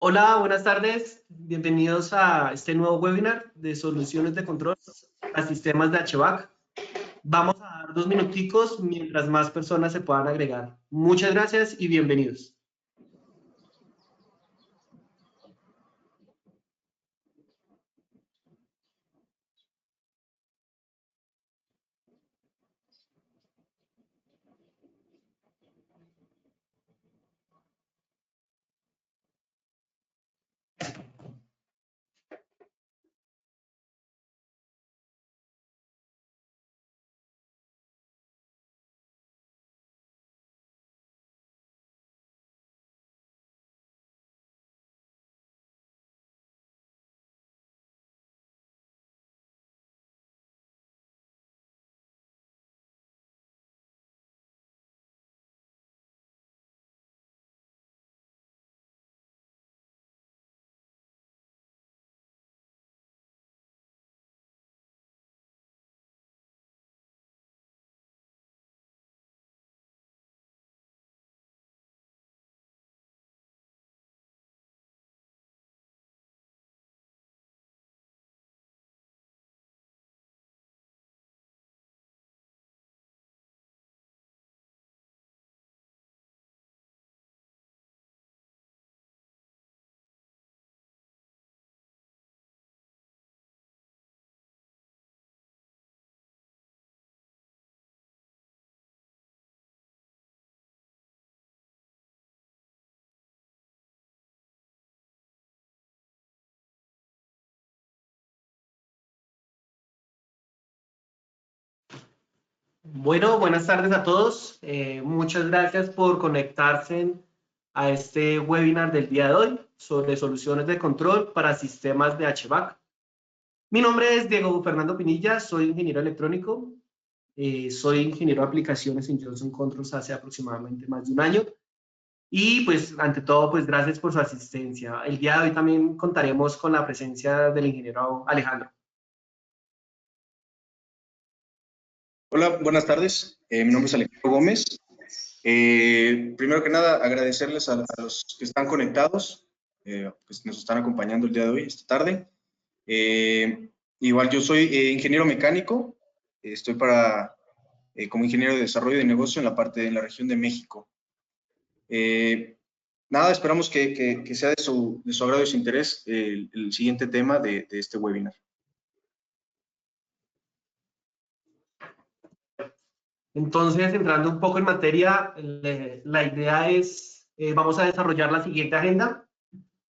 Hola, buenas tardes. Bienvenidos a este nuevo webinar de soluciones de control a sistemas de HVAC. Vamos a dar 2 minuticos mientras más personas se puedan agregar. Muchas gracias y bienvenidos. Bueno, buenas tardes a todos. Muchas gracias por conectarse a este webinar del día de hoy sobre soluciones de control para sistemas de HVAC. Mi nombre es Diego Fernando Pinilla, soy ingeniero electrónico. Soy ingeniero de aplicaciones en Johnson Controls hace aproximadamente más de un año. Y pues, ante todo, pues gracias por su asistencia. El día de hoy también contaremos con la presencia del ingeniero Alejandro. Hola, buenas tardes. Mi nombre es Alejandro Gómez. Primero que nada, agradecerles a los que están conectados, pues nos están acompañando el día de hoy, esta tarde. Igual yo soy ingeniero mecánico, estoy como ingeniero de desarrollo de negocio en la región de México. Nada, esperamos que sea de su agrado y su interés el siguiente tema de este webinar. Entonces, entrando un poco en materia, la idea es, vamos a desarrollar la siguiente agenda.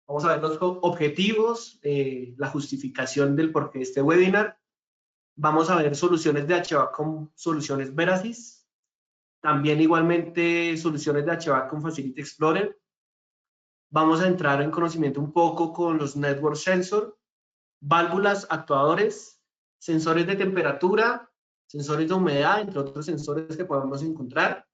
Vamos a ver los objetivos, la justificación del porqué de este webinar. Vamos a ver soluciones de HVAC con soluciones Verazys. También igualmente soluciones de HVAC con Facility Explorer. Vamos a entrar en conocimiento un poco con los Network Sensor, válvulas, actuadores, sensores de temperatura, sensores de humedad, entre otros sensores que podemos encontrar,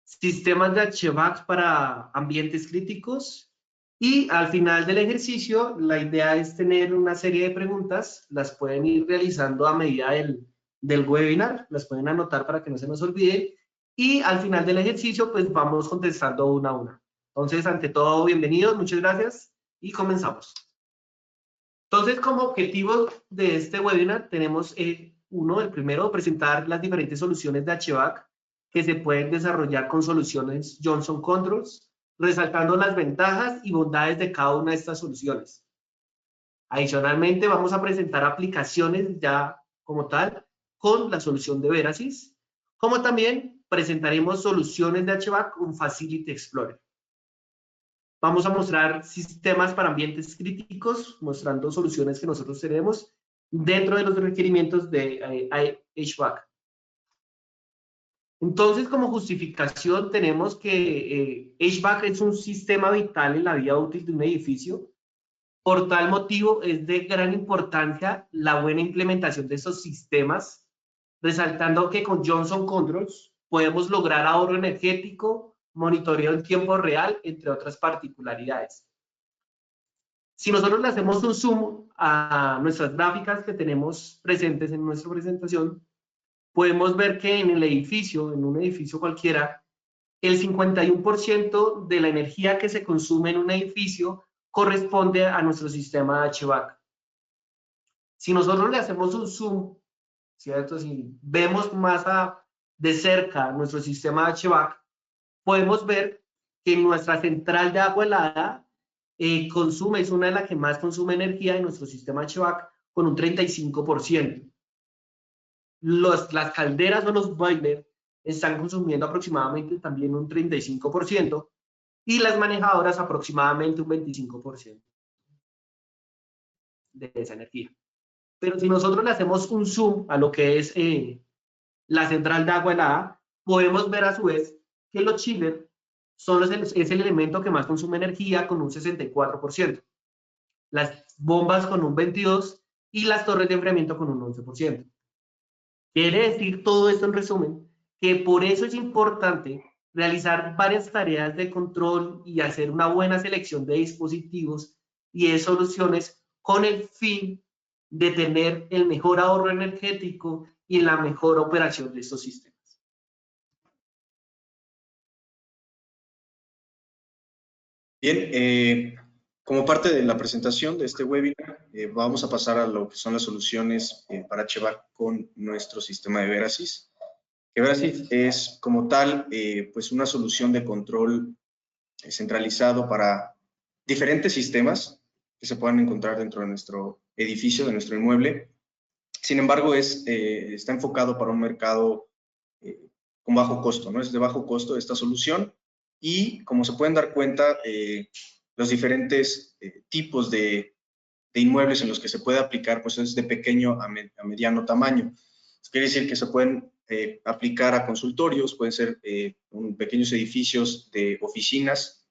sistemas de HVAC para ambientes críticos, y al final del ejercicio la idea es tener una serie de preguntas, las pueden ir realizando a medida del webinar, las pueden anotar para que no se nos olvide, y al final del ejercicio pues vamos contestando una a una. Entonces, ante todo, bienvenidos, muchas gracias y comenzamos. Entonces, como objetivo de este webinar tenemos el primero, presentar las diferentes soluciones de HVAC que se pueden desarrollar con soluciones Johnson Controls, resaltando las ventajas y bondades de cada una de estas soluciones. Adicionalmente, vamos a presentar aplicaciones ya como tal con la solución de Verazys, como también presentaremos soluciones de HVAC con Facility Explorer. Vamos a mostrar sistemas para ambientes críticos, mostrando soluciones que nosotros tenemos dentro de los requerimientos de HVAC. Entonces, como justificación, tenemos que HVAC es un sistema vital en la vida útil de un edificio. Por tal motivo, es de gran importancia la buena implementación de esos sistemas, resaltando que con Johnson Controls podemos lograr ahorro energético, monitoreo en tiempo real, entre otras particularidades. Si nosotros le hacemos un zoom a nuestras gráficas que tenemos presentes en nuestra presentación, podemos ver que en el edificio, en un edificio cualquiera, el 51% de la energía que se consume en un edificio corresponde a nuestro sistema de HVAC. Si nosotros le hacemos un zoom, ¿cierto? Si vemos más de cerca nuestro sistema de HVAC, podemos ver que nuestra central de agua helada consume, es una de las que más consume energía en nuestro sistema HVAC, con un 35%. Las calderas o los boilers están consumiendo aproximadamente también un 35% y las manejadoras aproximadamente un 25% de esa energía. Pero si nosotros le hacemos un zoom a lo que es la central de agua helada, podemos ver a su vez que los chillers es el elemento que más consume energía con un 64%, las bombas con un 22% y las torres de enfriamiento con un 11%. Quiere decir todo esto en resumen que por eso es importante realizar varias tareas de control y hacer una buena selección de dispositivos y de soluciones con el fin de tener el mejor ahorro energético y la mejor operación de estos sistemas. Bien, como parte de la presentación de este webinar, vamos a pasar a lo que son las soluciones para HVAC con nuestro sistema de Verasys. Verasys es como tal pues una solución de control centralizado para diferentes sistemas que se puedan encontrar dentro de nuestro edificio, de nuestro inmueble. Sin embargo, está enfocado para un mercado con bajo costo, ¿no? Es de bajo costo esta solución y, como se pueden dar cuenta, los diferentes tipos de inmuebles en los que se puede aplicar, pues es de pequeño a mediano tamaño. Eso quiere decir que se pueden aplicar a consultorios, pueden ser pequeños edificios de oficinas,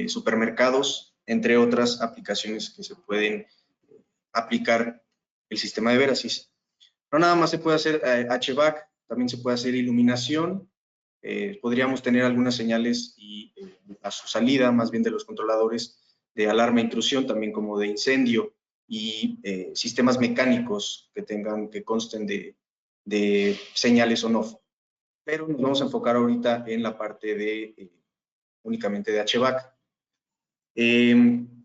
supermercados, entre otras aplicaciones que se pueden aplicar el sistema de Verasys. No nada más se puede hacer HVAC, también se puede hacer iluminación. Podríamos tener algunas señales y a su salida, más bien de los controladores de alarma e intrusión, también como de incendio y sistemas mecánicos que consten de señales on-off. Pero nos vamos a enfocar ahorita en la parte de únicamente de HVAC.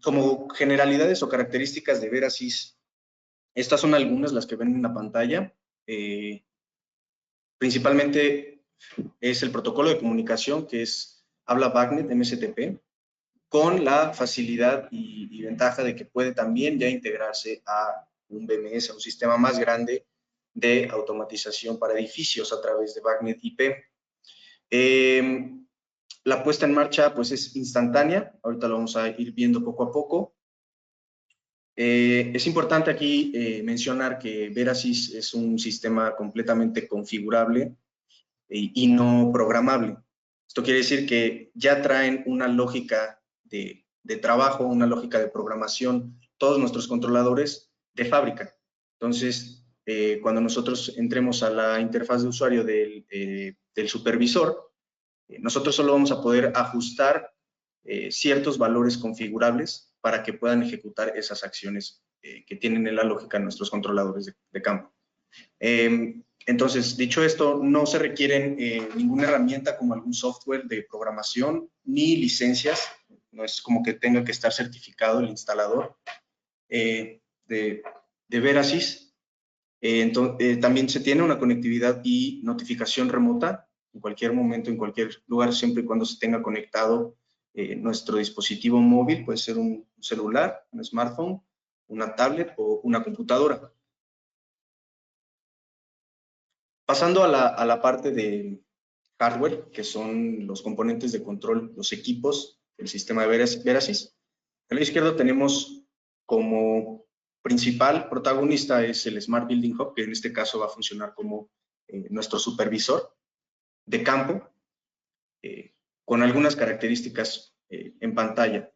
Como generalidades o características de Verasys, estas son algunas, las que ven en la pantalla. Principalmente es el protocolo de comunicación, que habla BACnet MSTP, con la facilidad y ventaja de que puede también ya integrarse a un BMS, a un sistema más grande de automatización para edificios a través de BACnet IP. La puesta en marcha pues es instantánea, ahorita lo vamos a ir viendo poco a poco. Es importante aquí mencionar que Verasys es un sistema completamente configurable y no programable. Esto quiere decir que ya traen una lógica de trabajo, una lógica de programación, todos nuestros controladores de fábrica. Entonces, cuando nosotros entremos a la interfaz de usuario del supervisor, nosotros solo vamos a poder ajustar ciertos valores configurables para que puedan ejecutar esas acciones que tienen en la lógica nuestros controladores de campo. Entonces, dicho esto, no se requieren ninguna herramienta como algún software de programación ni licencias. No es como que tenga que estar certificado el instalador de Verasys. También se tiene una conectividad y notificación remota en cualquier momento, en cualquier lugar, siempre y cuando se tenga conectado nuestro dispositivo móvil, puede ser un celular, un smartphone, una tablet o una computadora. Pasando a la parte de hardware, que son los componentes de control, los equipos del sistema de Verasys. A la izquierda tenemos como principal protagonista es el Smart Building Hub, que en este caso va a funcionar como nuestro supervisor de campo, con algunas características en pantalla.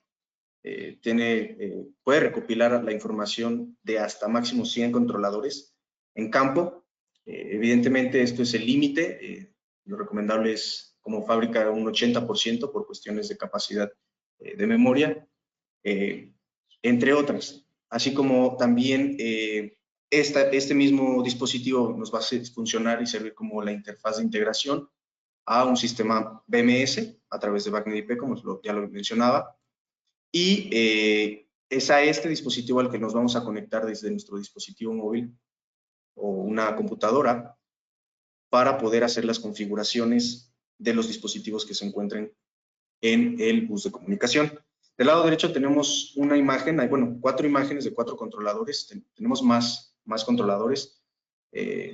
Puede recopilar la información de hasta máximo 100 controladores en campo. Evidentemente esto es el límite, lo recomendable es como fábrica un 80% por cuestiones de capacidad de memoria, entre otras. Así como también este mismo dispositivo nos va a funcionar y servir como la interfaz de integración a un sistema BMS a través de BACnet IP, como ya lo mencionaba. y es a este dispositivo al que nos vamos a conectar desde nuestro dispositivo móvil o una computadora para poder hacer las configuraciones de los dispositivos que se encuentren en el bus de comunicación. Del lado derecho tenemos una imagen, hay, bueno, 4 imágenes de 4 controladores, tenemos más controladores,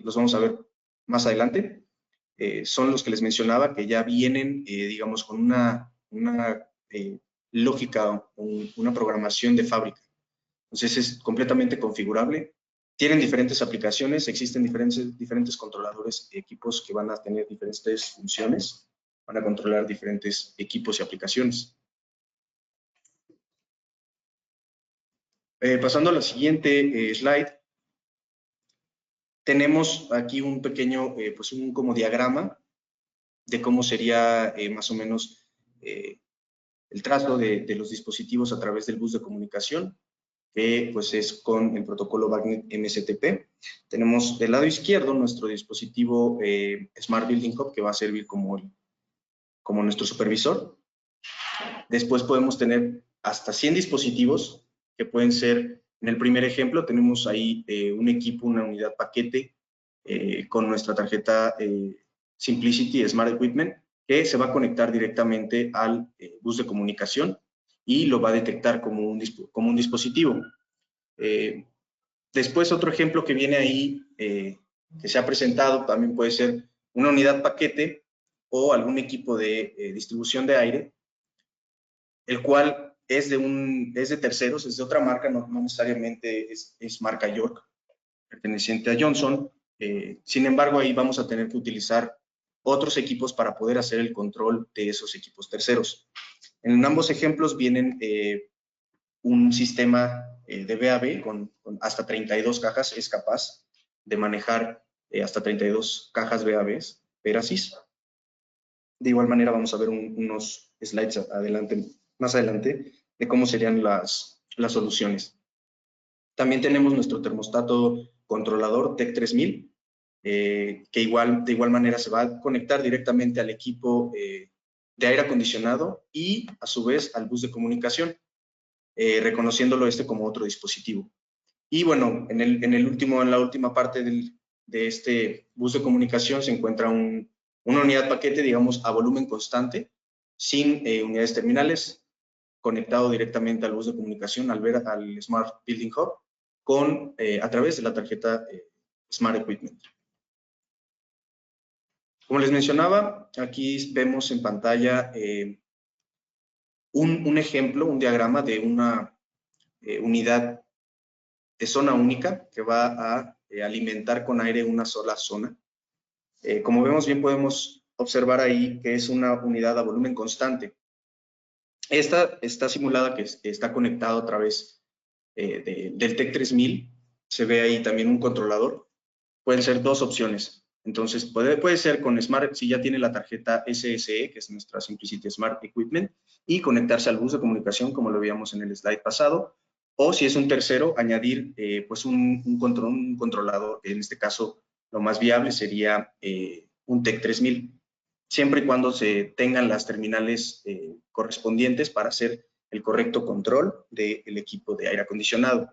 los vamos a ver más adelante. Son los que les mencionaba que ya vienen, digamos, con una lógica, una programación de fábrica. Entonces es completamente configurable. Tienen diferentes aplicaciones, existen diferentes controladores, equipos que van a tener diferentes funciones, van a controlar diferentes equipos y aplicaciones. Pasando a la siguiente slide, tenemos aquí un pequeño, pues un como diagrama de cómo sería más o menos el trazo de los dispositivos a través del bus de comunicación, que pues es con el protocolo BACnet MSTP. Tenemos del lado izquierdo nuestro dispositivo Smart Building Hub, que va a servir como nuestro supervisor. Después podemos tener hasta 100 dispositivos, que pueden ser, en el primer ejemplo, tenemos ahí un equipo, una unidad paquete, con nuestra tarjeta Simplicity Smart Equipment, que se va a conectar directamente al bus de comunicación y lo va a detectar como un dispositivo. Después, otro ejemplo que viene ahí, que se ha presentado, también puede ser una unidad paquete o algún equipo de distribución de aire, el cual es de terceros, es de otra marca, no necesariamente es marca York, perteneciente a Johnson. Sin embargo, ahí vamos a tener que utilizar otros equipos para poder hacer el control de esos equipos terceros. En ambos ejemplos vienen un sistema de VAB con hasta 32 cajas, es capaz de manejar hasta 32 cajas VABs, Verasis. De igual manera vamos a ver unos slides más adelante de cómo serían las soluciones. También tenemos nuestro termostato controlador TEC 3000, que de igual manera se va a conectar directamente al equipo de aire acondicionado y a su vez al bus de comunicación, reconociéndolo como otro dispositivo. Y bueno, en la última parte de este bus de comunicación se encuentra una unidad paquete, digamos, a volumen constante, sin unidades terminales, conectado directamente al bus de comunicación, al Smart Building Hub, a través de la tarjeta Smart Equipment. Como les mencionaba, aquí vemos en pantalla un ejemplo, un diagrama de una unidad de zona única que va a alimentar con aire una sola zona. Como vemos bien, podemos observar ahí que es una unidad a volumen constante. Esta está simulada que está conectado a través del TEC 3000. Se ve ahí también un controlador. Pueden ser 2 opciones. Entonces, puede ser con Smart, si ya tiene la tarjeta SSE, que es nuestra Simplicity Smart Equipment, y conectarse al bus de comunicación, como lo veíamos en el slide pasado, o si es un tercero, añadir pues un controlador, que en este caso lo más viable sería un TEC 3000, siempre y cuando se tengan las terminales correspondientes para hacer el correcto control del equipo de aire acondicionado.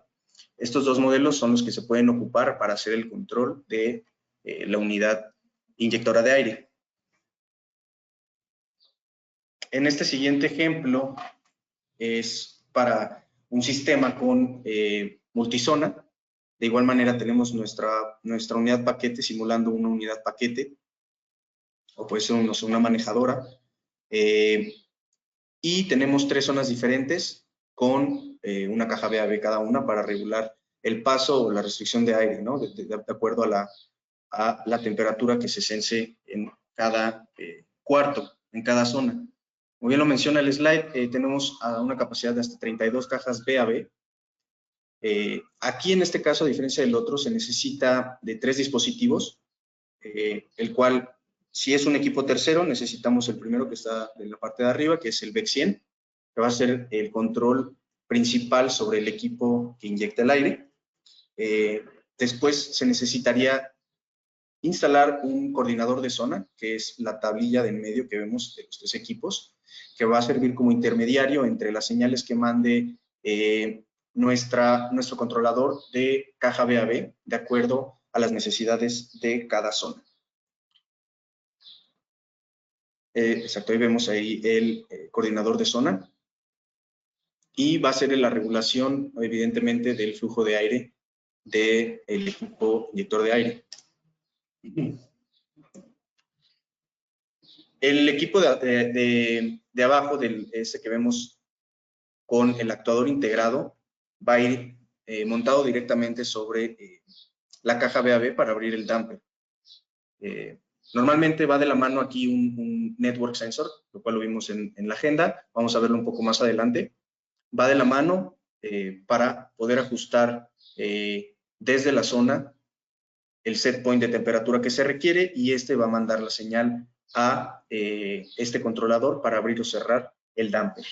Estos 2 modelos son los que se pueden ocupar para hacer el control de la unidad inyectora de aire. En este siguiente ejemplo es para un sistema con multizona. De igual manera tenemos nuestra unidad paquete simulando una unidad paquete, o puede ser una manejadora. Y tenemos 3 zonas diferentes con una caja VAB cada una para regular el paso o la restricción de aire, ¿no? De acuerdo a la temperatura que se sense en cada cuarto, en cada zona. Como bien lo menciona el slide, tenemos una capacidad de hasta 32 cajas VAB. Aquí en este caso, a diferencia del otro, se necesita de 3 dispositivos, el cual, si es un equipo tercero, necesitamos el primero que está en la parte de arriba, que es el BEC 100, que va a ser el control principal sobre el equipo que inyecta el aire. Después se necesitaría instalar un coordinador de zona, que es la tablilla de en medio que vemos de los 3 equipos, que va a servir como intermediario entre las señales que mande nuestro controlador de caja BAB, de acuerdo a las necesidades de cada zona. Exacto, ahí vemos ahí el coordinador de zona. Y va a ser la regulación, evidentemente, del flujo de aire del equipo inyector de aire. El equipo de abajo, ese que vemos con el actuador integrado, va a ir montado directamente sobre la caja BAB para abrir el damper. Normalmente va de la mano aquí un network sensor, lo cual lo vimos en la agenda. Vamos a verlo un poco más adelante. Va de la mano para poder ajustar desde la zona el set point de temperatura que se requiere, y este va a mandar la señal a este controlador para abrir o cerrar el damper.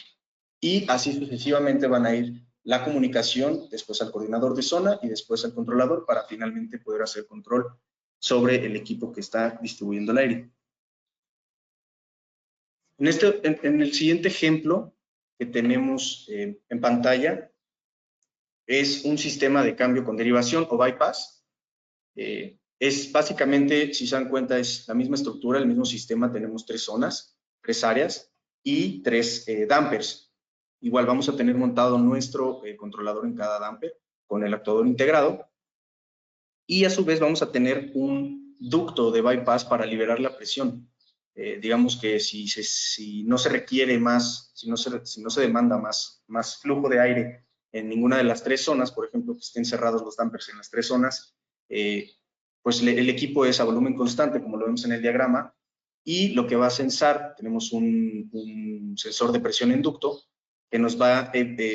Y así sucesivamente van a ir la comunicación después al coordinador de zona y después al controlador para finalmente poder hacer control sobre el equipo que está distribuyendo el aire. En el siguiente ejemplo que tenemos en pantalla es un sistema de cambio con derivación o bypass. Es básicamente, si se dan cuenta, es la misma estructura, el mismo sistema. Tenemos 3 zonas, 3 áreas y 3 dampers. Igual vamos a tener montado nuestro controlador en cada damper con el actuador integrado, y a su vez vamos a tener un ducto de bypass para liberar la presión. Digamos que si no se requiere más, si no se demanda más flujo de aire en ninguna de las 3 zonas, por ejemplo, que estén cerrados los dampers en las 3 zonas, pues el equipo es a volumen constante, como lo vemos en el diagrama, y lo que va a censar, tenemos un sensor de presión en ducto que nos va a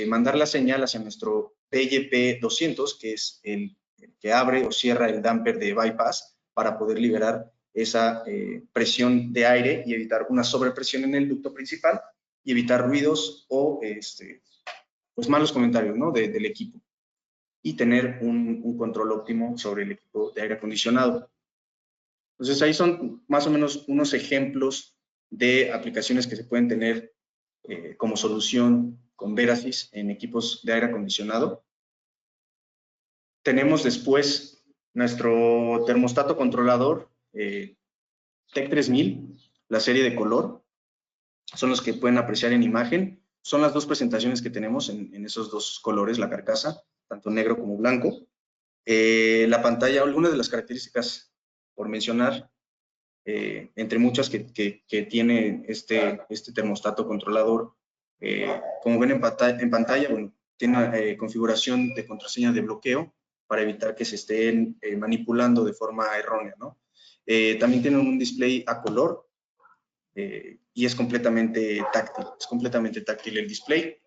mandar la señal hacia nuestro PYP200, que es el que abre o cierra el damper de bypass para poder liberar esa presión de aire y evitar una sobrepresión en el ducto principal y evitar ruidos o pues malos comentarios, ¿no? del equipo, y tener un control óptimo sobre el equipo de aire acondicionado. Entonces ahí son más o menos unos ejemplos de aplicaciones que se pueden tener como solución con Verasys en equipos de aire acondicionado. Tenemos después nuestro termostato controlador TEC 3000, la serie de color. Son los que pueden apreciar en imagen. Son las 2 presentaciones que tenemos en esos 2 colores, la carcasa, tanto negro como blanco. La pantalla, algunas de las características por mencionar, entre muchas que tiene este termostato controlador. Como ven en pantalla, bueno, tiene una configuración de contraseña de bloqueo para evitar que se estén manipulando de forma errónea, ¿no? También tiene un display a color y es completamente táctil el display.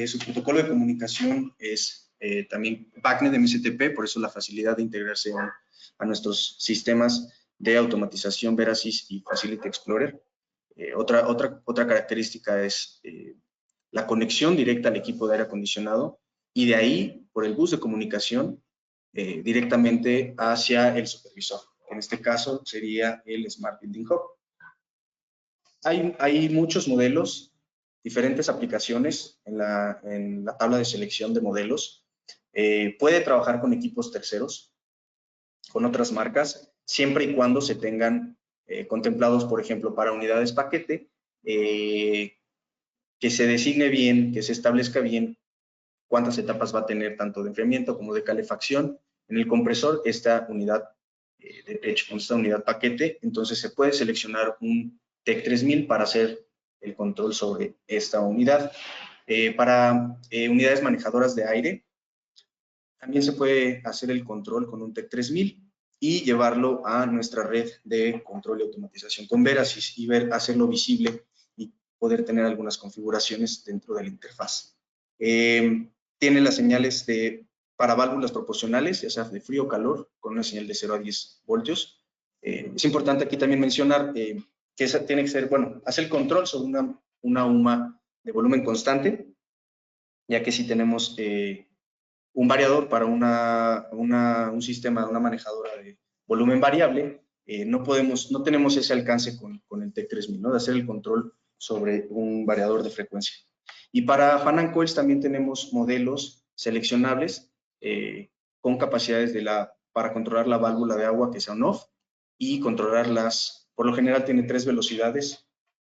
Su protocolo de comunicación es también BACnet MSTP, por eso la facilidad de integrarse a nuestros sistemas de automatización Verasys y Facility Explorer. Otra característica es la conexión directa al equipo de aire acondicionado, y de ahí, por el bus de comunicación, directamente hacia el supervisor. En este caso sería el Smart Building Hub. Hay muchos modelos, diferentes aplicaciones en la tabla de selección de modelos. Puede trabajar con equipos terceros, con otras marcas, siempre y cuando se tengan contemplados, por ejemplo, para unidades paquete, que se designe bien, que se establezca bien cuántas etapas va a tener tanto de enfriamiento como de calefacción. En el compresor, esta unidad de techo, con esta unidad paquete, entonces se puede seleccionar un TEC 3000 para hacer el control sobre esta unidad. Para unidades manejadoras de aire, también se puede hacer el control con un TEC 3000 y llevarlo a nuestra red de control y automatización con Verasys y hacerlo visible y poder tener algunas configuraciones dentro de la interfaz. Tiene las señales para válvulas proporcionales, ya sea de frío o calor, con una señal de 0 a 10 voltios. Es importante aquí también mencionar que esa tiene que ser, bueno, hace el control sobre una UMA de volumen constante, ya que si tenemos un variador para un sistema, una manejadora de volumen variable, no tenemos ese alcance con el TEC 3000, ¿no? De hacer el control sobre un variador de frecuencia. Y para fan and coils también tenemos modelos seleccionables con capacidades para controlar la válvula de agua que sea on-off y controlarlas. Por lo general tiene 3 velocidades,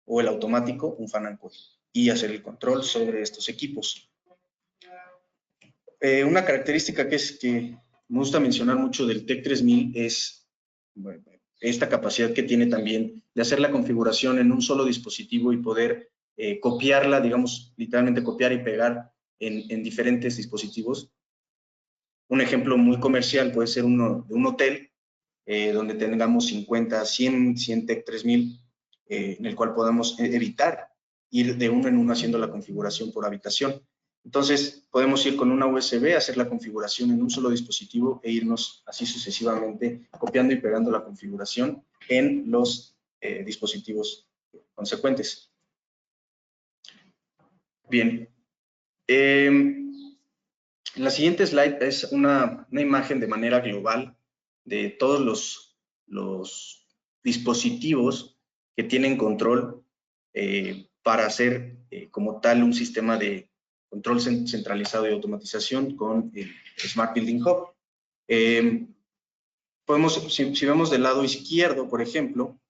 o el automático, un fan and coil, y hacer el control sobre estos equipos. Una característica que me gusta mencionar mucho del TEC 3000 es esta capacidad que tiene también de hacer la configuración en un solo dispositivo y poder copiarla, digamos, literalmente copiar y pegar en diferentes dispositivos. Un ejemplo muy comercial puede ser uno de un hotel donde tengamos 50, 100 TEC 3000, en el cual podamos evitar ir de uno en uno haciendo la configuración por habitación. Entonces, podemos ir con una USB, hacer la configuración en un solo dispositivo e irnos así sucesivamente copiando y pegando la configuración en los dispositivos consecuentes. Bien. La siguiente slide es una imagen de manera global de todos los dispositivos que tienen control para hacer como tal un sistema de control centralizado y automatización con el Smart Building Hub. Si vemos del lado izquierdo, por ejemplo,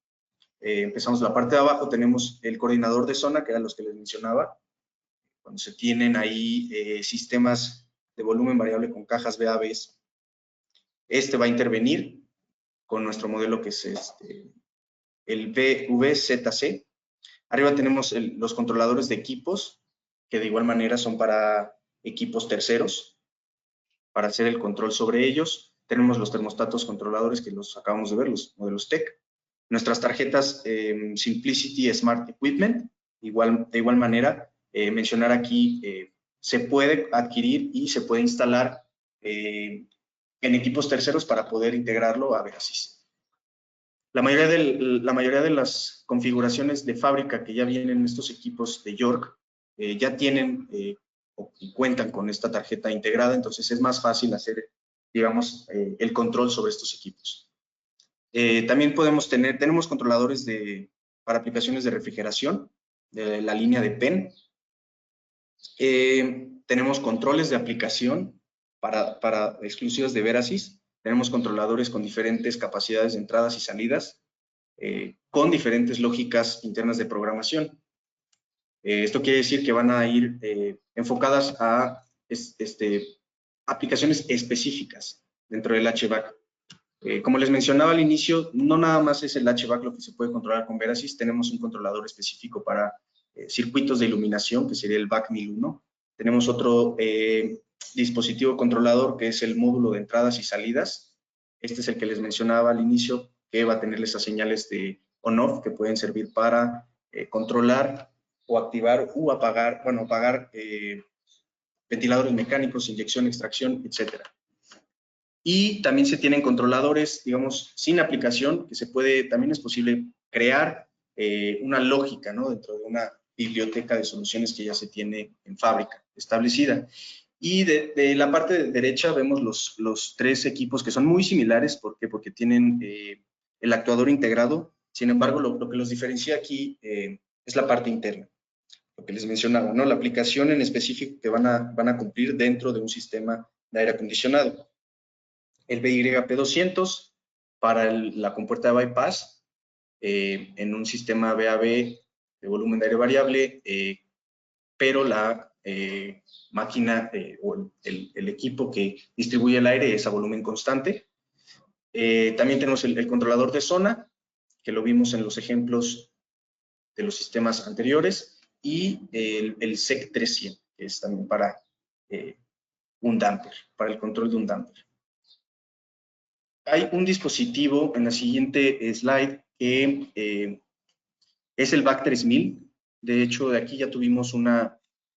empezamos la parte de abajo, tenemos el coordinador de zona, que eran los que les mencionaba. Cuando se tienen ahí sistemas de volumen variable con cajas VABs, este va a intervenir con nuestro modelo que es el VZC. Arriba tenemos los controladores de equipos, que de igual manera son para equipos terceros, para hacer el control sobre ellos. Tenemos los termostatos controladores que los acabamos de ver, los modelos TEC. Nuestras tarjetas Simplicity Smart Equipment, de igual manera, mencionar aquí, se puede adquirir y se puede instalar en equipos terceros para poder integrarlo a Verazys. La mayoría de las configuraciones de fábrica que ya vienen en estos equipos de York ya tienen y cuentan con esta tarjeta integrada, entonces es más fácil hacer, digamos, el control sobre estos equipos. También tenemos controladores para aplicaciones de refrigeración, de la línea de PEN. Tenemos controles de aplicación para exclusivas de Verazys. Tenemos controladores con diferentes capacidades de entradas y salidas, con diferentes lógicas internas de programación. Esto quiere decir que van a ir enfocadas a aplicaciones específicas dentro del HVAC. Como les mencionaba al inicio, no nada más es el HVAC lo que se puede controlar con Verazys. Tenemos un controlador específico para circuitos de iluminación, que sería el VAC 1001. Tenemos otro dispositivo controlador, que es el módulo de entradas y salidas. Este es el que les mencionaba al inicio, que va a tener esas señales de on-off que pueden servir para controlar o activar o apagar, ventiladores mecánicos, inyección, extracción, etcétera. Y también se tienen controladores, digamos, sin aplicación, que también es posible crear una lógica, ¿no?, dentro de una biblioteca de soluciones que ya se tiene en fábrica establecida. Y de la parte derecha vemos los 3 equipos que son muy similares. ¿Por qué? Porque tienen el actuador integrado. Sin embargo, lo que los diferencia aquí es la parte interna, lo que les mencionaba, ¿no?, la aplicación en específico que van a cumplir dentro de un sistema de aire acondicionado. El BYP200 para la compuerta de bypass en un sistema VAB de volumen de aire variable, pero la máquina o el equipo que distribuye el aire es a volumen constante. También tenemos el controlador de zona, que lo vimos en los ejemplos de los sistemas anteriores, y el SEC 300, que es también para un damper, para el control de un damper. Hay un dispositivo en la siguiente slide que es el VAC 3000. De hecho, de aquí ya tuvimos un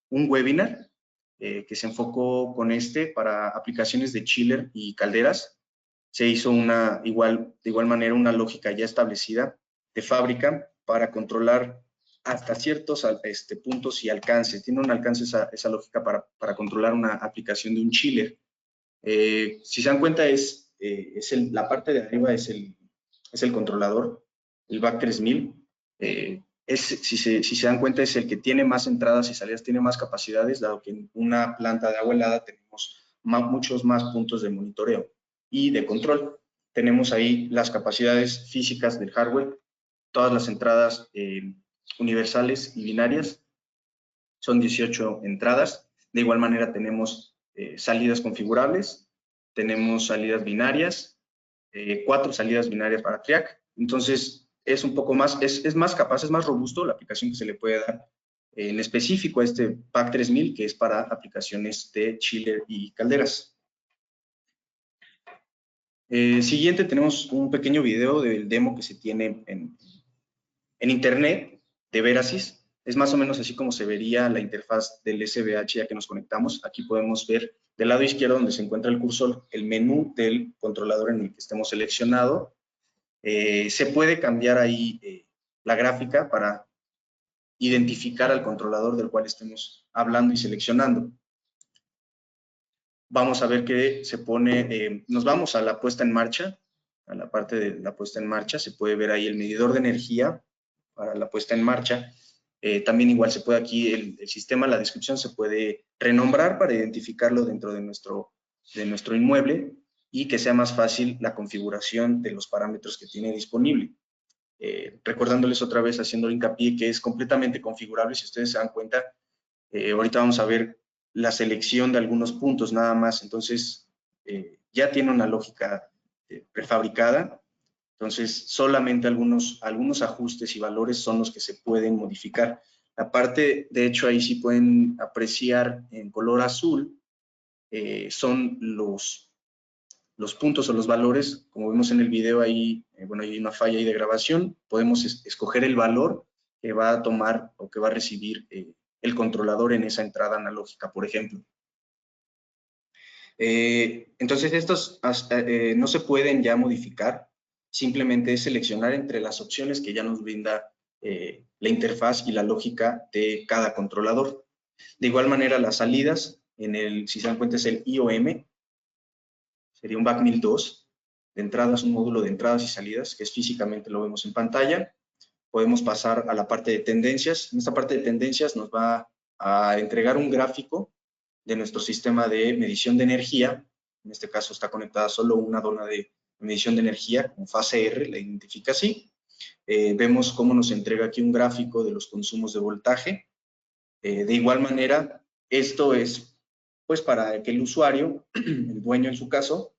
webinar que se enfocó con para aplicaciones de chiller y calderas. Se hizo de igual manera una lógica ya establecida de fábrica para controlar hasta ciertos puntos y alcance. Tiene un alcance esa lógica para controlar una aplicación de un chiller. Si se dan cuenta, la parte de arriba es el controlador, el VAC 3000. si se dan cuenta, es el que tiene más entradas y salidas, tiene más capacidades, dado que en una planta de agua helada tenemos muchos más puntos de monitoreo y de control. Tenemos ahí las capacidades físicas del hardware, todas las entradas universales y binarias, son 18 entradas. De igual manera tenemos salidas configurables, tenemos salidas binarias, 4 salidas binarias para TRIAC. Entonces, es un poco más, es más capaz, es más robusto la aplicación que se le puede dar en específico a este PAC 3000, que es para aplicaciones de chiller y calderas. Siguiente, tenemos un pequeño video del demo que se tiene en internet de Verasys. Es más o menos así como se vería la interfaz del SBH ya que nos conectamos. Aquí podemos ver del lado izquierdo, donde se encuentra el cursor, el menú del controlador en el que estemos seleccionado. Se puede cambiar ahí la gráfica para identificar al controlador del cual estemos hablando y seleccionando. Vamos a ver que se pone, nos vamos a la puesta en marcha, a la parte de la puesta en marcha. Se puede ver ahí el medidor de energía para la puesta en marcha. También igual se puede aquí el sistema, la descripción se puede renombrar para identificarlo dentro de nuestro inmueble y que sea más fácil la configuración de los parámetros que tiene disponible. Recordándoles otra vez, haciendo hincapié que es completamente configurable. Si ustedes se dan cuenta, ahorita vamos a ver la selección de algunos puntos nada más. Entonces, ya tiene una lógica prefabricada. Entonces, solamente algunos ajustes y valores son los que se pueden modificar. Aparte, de hecho, ahí sí pueden apreciar en color azul, son los puntos o los valores. Como vemos en el video ahí, bueno, hay una falla ahí de grabación. Podemos escoger el valor que va a tomar o que va a recibir el controlador en esa entrada analógica, por ejemplo. Entonces, estos no se pueden ya modificar. Simplemente es seleccionar entre las opciones que ya nos brinda la interfaz y la lógica de cada controlador. De igual manera, las salidas, si se dan cuenta, es el IOM, sería un BAC 1002. De entradas, un módulo de entradas y salidas, que es físicamente lo vemos en pantalla. Podemos pasar a la parte de tendencias. En esta parte de tendencias nos va a entregar un gráfico de nuestro sistema de medición de energía. En este caso está conectada solo una dona de medición de energía con fase R, la identifica así. Vemos cómo nos entrega aquí un gráfico de los consumos de voltaje. De igual manera, esto es pues para que el usuario, el dueño en su caso,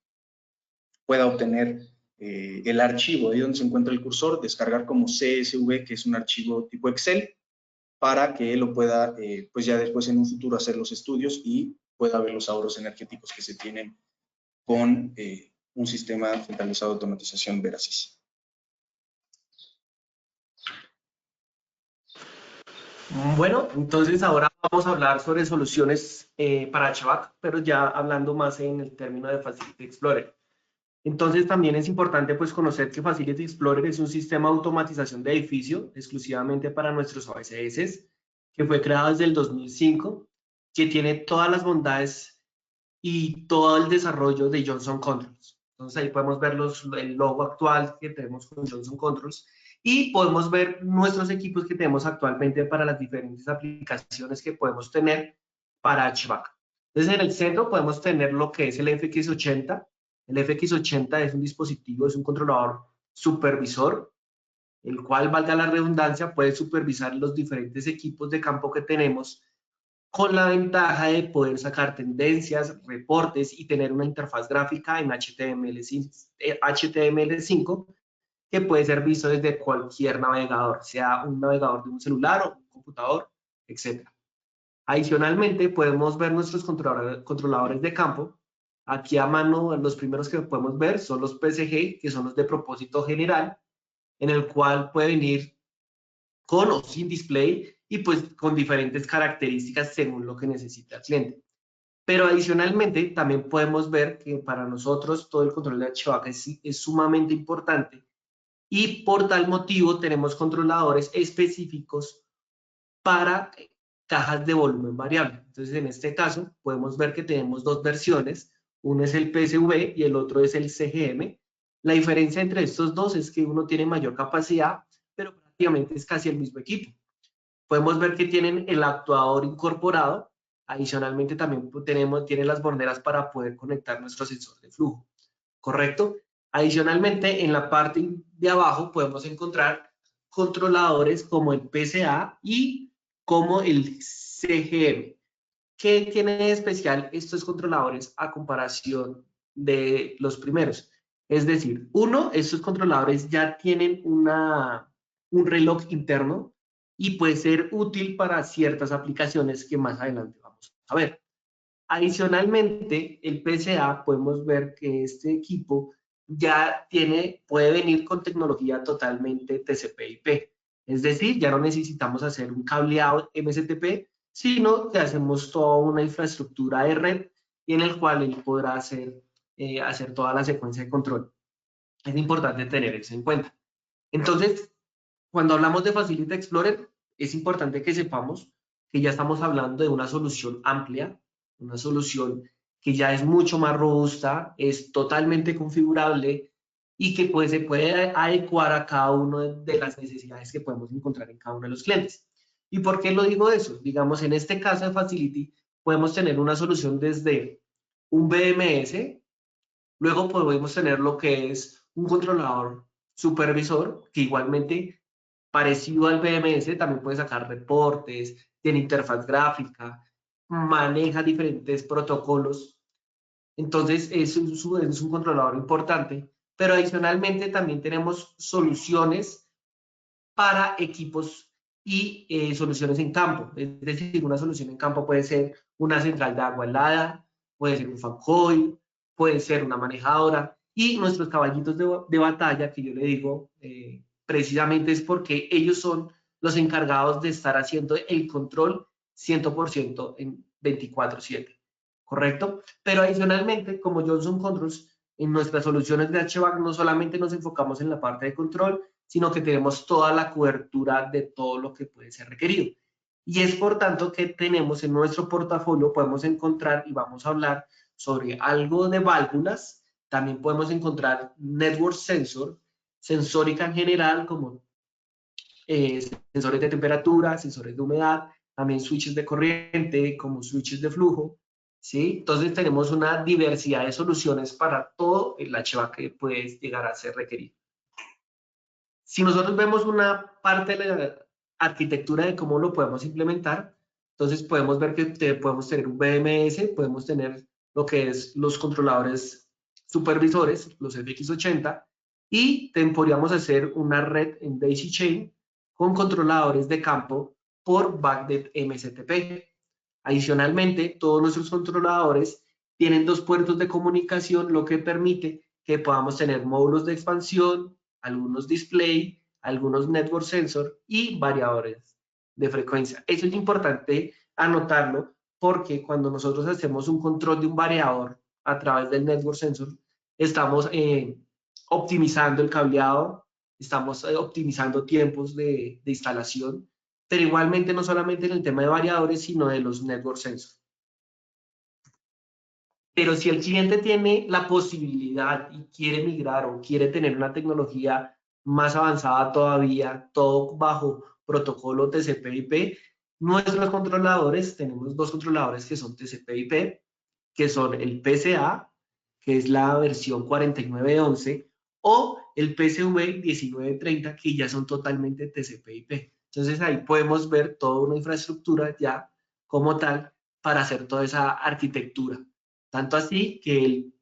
pueda obtener el archivo, ahí donde se encuentra el cursor, descargar como CSV, que es un archivo tipo Excel, para que él lo pueda, pues ya después en un futuro hacer los estudios y pueda ver los ahorros energéticos que se tienen con un sistema centralizado de automatización Verasys. Bueno, entonces ahora vamos a hablar sobre soluciones para HVAC, pero ya hablando más en el término de Facility Explorer. Entonces también es importante pues conocer que Facility Explorer es un sistema de automatización de edificio exclusivamente para nuestros OSS, que fue creado desde el 2005, que tiene todas las bondades y todo el desarrollo de Johnson Controls. Entonces ahí podemos ver el logo actual que tenemos con Johnson Controls y podemos ver nuestros equipos que tenemos actualmente para las diferentes aplicaciones que podemos tener para HVAC. Entonces en el centro podemos tener lo que es el FX80. El FX80 es un dispositivo, es un controlador supervisor, el cual, valga la redundancia, puede supervisar los diferentes equipos de campo que tenemos con la ventaja de poder sacar tendencias, reportes y tener una interfaz gráfica en HTML5 que puede ser visto desde cualquier navegador, sea un navegador de un celular o un computador, etc. Adicionalmente, podemos ver nuestros controladores de campo. Aquí a mano, los primeros que podemos ver son los PSG, que son los de propósito general, en el cual puede venir con o sin display y pues con diferentes características según lo que necesita el cliente. Pero adicionalmente también podemos ver que para nosotros todo el control de HVAC es sumamente importante y por tal motivo tenemos controladores específicos para cajas de volumen variable. Entonces en este caso podemos ver que tenemos dos versiones, uno es el PSV y el otro es el CGM. La diferencia entre estos dos es que uno tiene mayor capacidad, pero prácticamente es casi el mismo equipo. Podemos ver que tienen el actuador incorporado. Adicionalmente también tienen las borneras para poder conectar nuestro sensor de flujo, ¿correcto? Adicionalmente, en la parte de abajo podemos encontrar controladores como el PCA y como el CGM. ¿Qué tiene de especial estos controladores a comparación de los primeros? Es decir, estos controladores ya tienen un reloj interno y puede ser útil para ciertas aplicaciones que más adelante vamos a ver. Adicionalmente, el PCA, podemos ver que este equipo ya puede venir con tecnología totalmente TCP/IP. Es decir, ya no necesitamos hacer un cableado MSTP, sino que hacemos toda una infraestructura de red y en el cual él podrá hacer toda la secuencia de control. Es importante tener eso en cuenta. Entonces, cuando hablamos de Facility Explorer, es importante que sepamos que ya estamos hablando de una solución amplia, una solución que ya es mucho más robusta, es totalmente configurable y que se puede adecuar a cada una de las necesidades que podemos encontrar en cada uno de los clientes. ¿Y por qué lo digo eso? Digamos, en este caso de Facility, podemos tener una solución desde un BMS, luego podemos tener lo que es un controlador supervisor, que igualmente, parecido al BMS, también puede sacar reportes, tiene interfaz gráfica, maneja diferentes protocolos. Entonces, es un controlador importante, pero adicionalmente también tenemos soluciones para equipos y soluciones en campo. Es decir, una solución en campo puede ser una central de agua helada, puede ser un fan coil, puede ser una manejadora, y nuestros caballitos de batalla, que yo le digo, precisamente es porque ellos son los encargados de estar haciendo el control 100% en 24/7, ¿correcto? Pero adicionalmente, como Johnson Controls, en nuestras soluciones de HVAC no solamente nos enfocamos en la parte de control, sino que tenemos toda la cobertura de todo lo que puede ser requerido. Y es por tanto que tenemos en nuestro portafolio, podemos encontrar y vamos a hablar sobre algo de válvulas, también podemos encontrar network sensor, sensórica en general, como sensores de temperatura, sensores de humedad, también switches de corriente, como switches de flujo, ¿sí? Entonces tenemos una diversidad de soluciones para todo el HVAC que puede llegar a ser requerido. Si nosotros vemos una parte de la arquitectura de cómo lo podemos implementar, entonces podemos ver que podemos tener un BMS, podemos tener lo que es los controladores supervisores, los FX80, y podríamos hacer una red en Daisy Chain con controladores de campo por backnet MSTP. Adicionalmente, todos nuestros controladores tienen 2 puertos de comunicación, lo que permite que podamos tener módulos de expansión, algunos display, algunos network sensor y variadores de frecuencia. Eso es importante anotarlo porque cuando nosotros hacemos un control de un variador a través del network sensor, estamos optimizando el cableado, estamos optimizando tiempos de instalación, pero igualmente no solamente en el tema de variadores, sino de los network sensors. Pero si el cliente tiene la posibilidad y quiere migrar o quiere tener una tecnología más avanzada todavía, todo bajo protocolo TCP/IP, nuestros controladores, tenemos 2 controladores que son TCP/IP, que son el PCA, que es la versión 4911, o el PCV 1930, que ya son totalmente TCP/IP. Entonces ahí podemos ver toda una infraestructura ya como tal para hacer toda esa arquitectura. Tanto así que él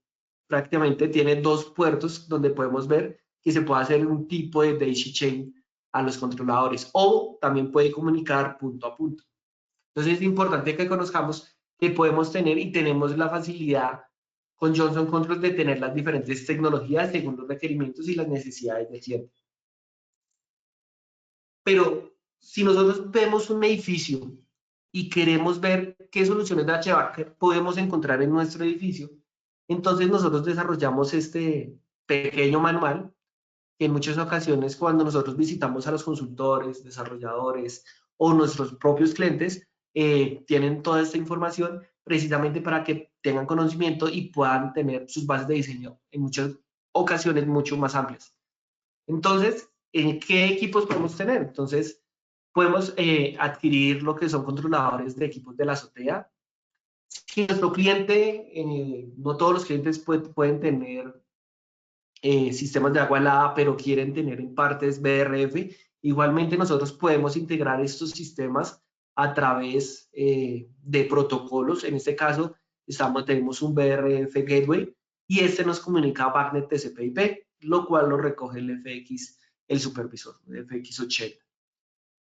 prácticamente tiene 2 puertos donde podemos ver que se puede hacer un tipo de daisy chain a los controladores o también puede comunicar punto a punto. Entonces es importante que conozcamos que podemos tener y tenemos la facilidad con Johnson Controls de tener las diferentes tecnologías según los requerimientos y las necesidades del cliente. Pero si nosotros vemos un edificio y queremos ver qué soluciones de HVAC podemos encontrar en nuestro edificio, entonces nosotros desarrollamos este pequeño manual que en muchas ocasiones cuando nosotros visitamos a los consultores, desarrolladores o nuestros propios clientes, tienen toda esta información precisamente para que tengan conocimiento y puedan tener sus bases de diseño en muchas ocasiones mucho más amplias. Entonces, ¿En qué equipos podemos tener? Entonces, podemos adquirir lo que son controladores de equipos de la azotea. Si nuestro cliente, no todos los clientes pueden tener sistemas de agua helada, pero quieren tener en partes BRF, igualmente nosotros podemos integrar estos sistemas a través de protocolos. En este caso, tenemos un BRF Gateway y este nos comunica a BACnet TCP/IP, lo cual lo recoge el FX, el supervisor, el FX80.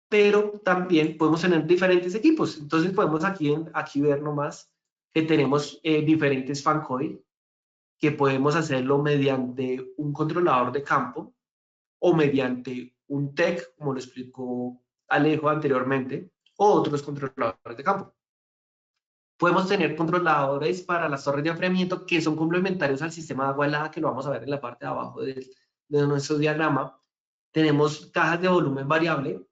Pero también podemos tener diferentes equipos. Entonces podemos aquí ver nomás que tenemos diferentes fancoil, que podemos hacerlo mediante un controlador de campo o mediante un TEC, como lo explicó Alejo anteriormente, o otros controladores de campo. Podemos tener controladores para las torres de enfriamiento que son complementarios al sistema de agua helada, que lo vamos a ver en la parte de abajo de nuestro diagrama. Tenemos cajas de volumen variable,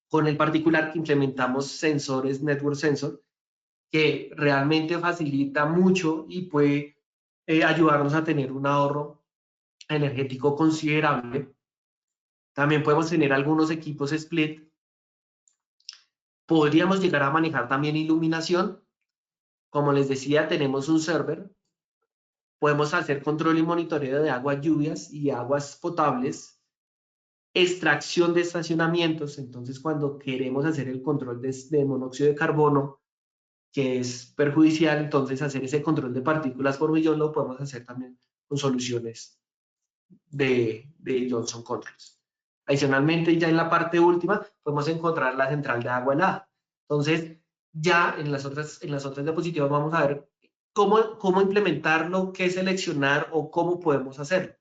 con el particular que implementamos sensores Network Sensor, que realmente facilita mucho y puede ayudarnos a tener un ahorro energético considerable. También podemos tener algunos equipos split. Podríamos llegar a manejar también iluminación. Como les decía, tenemos un server. Podemos hacer control y monitoreo de aguas lluvias y aguas potables. Extracción de estacionamientos. Entonces, cuando queremos hacer el control de monóxido de carbono, que es perjudicial, entonces hacer ese control de partículas por millón lo podemos hacer también con soluciones de Johnson Controls. Adicionalmente, ya en la parte última, podemos encontrar la central de agua helada. Entonces, ya en las otras diapositivas vamos a ver cómo implementarlo, qué seleccionar o cómo podemos hacerlo.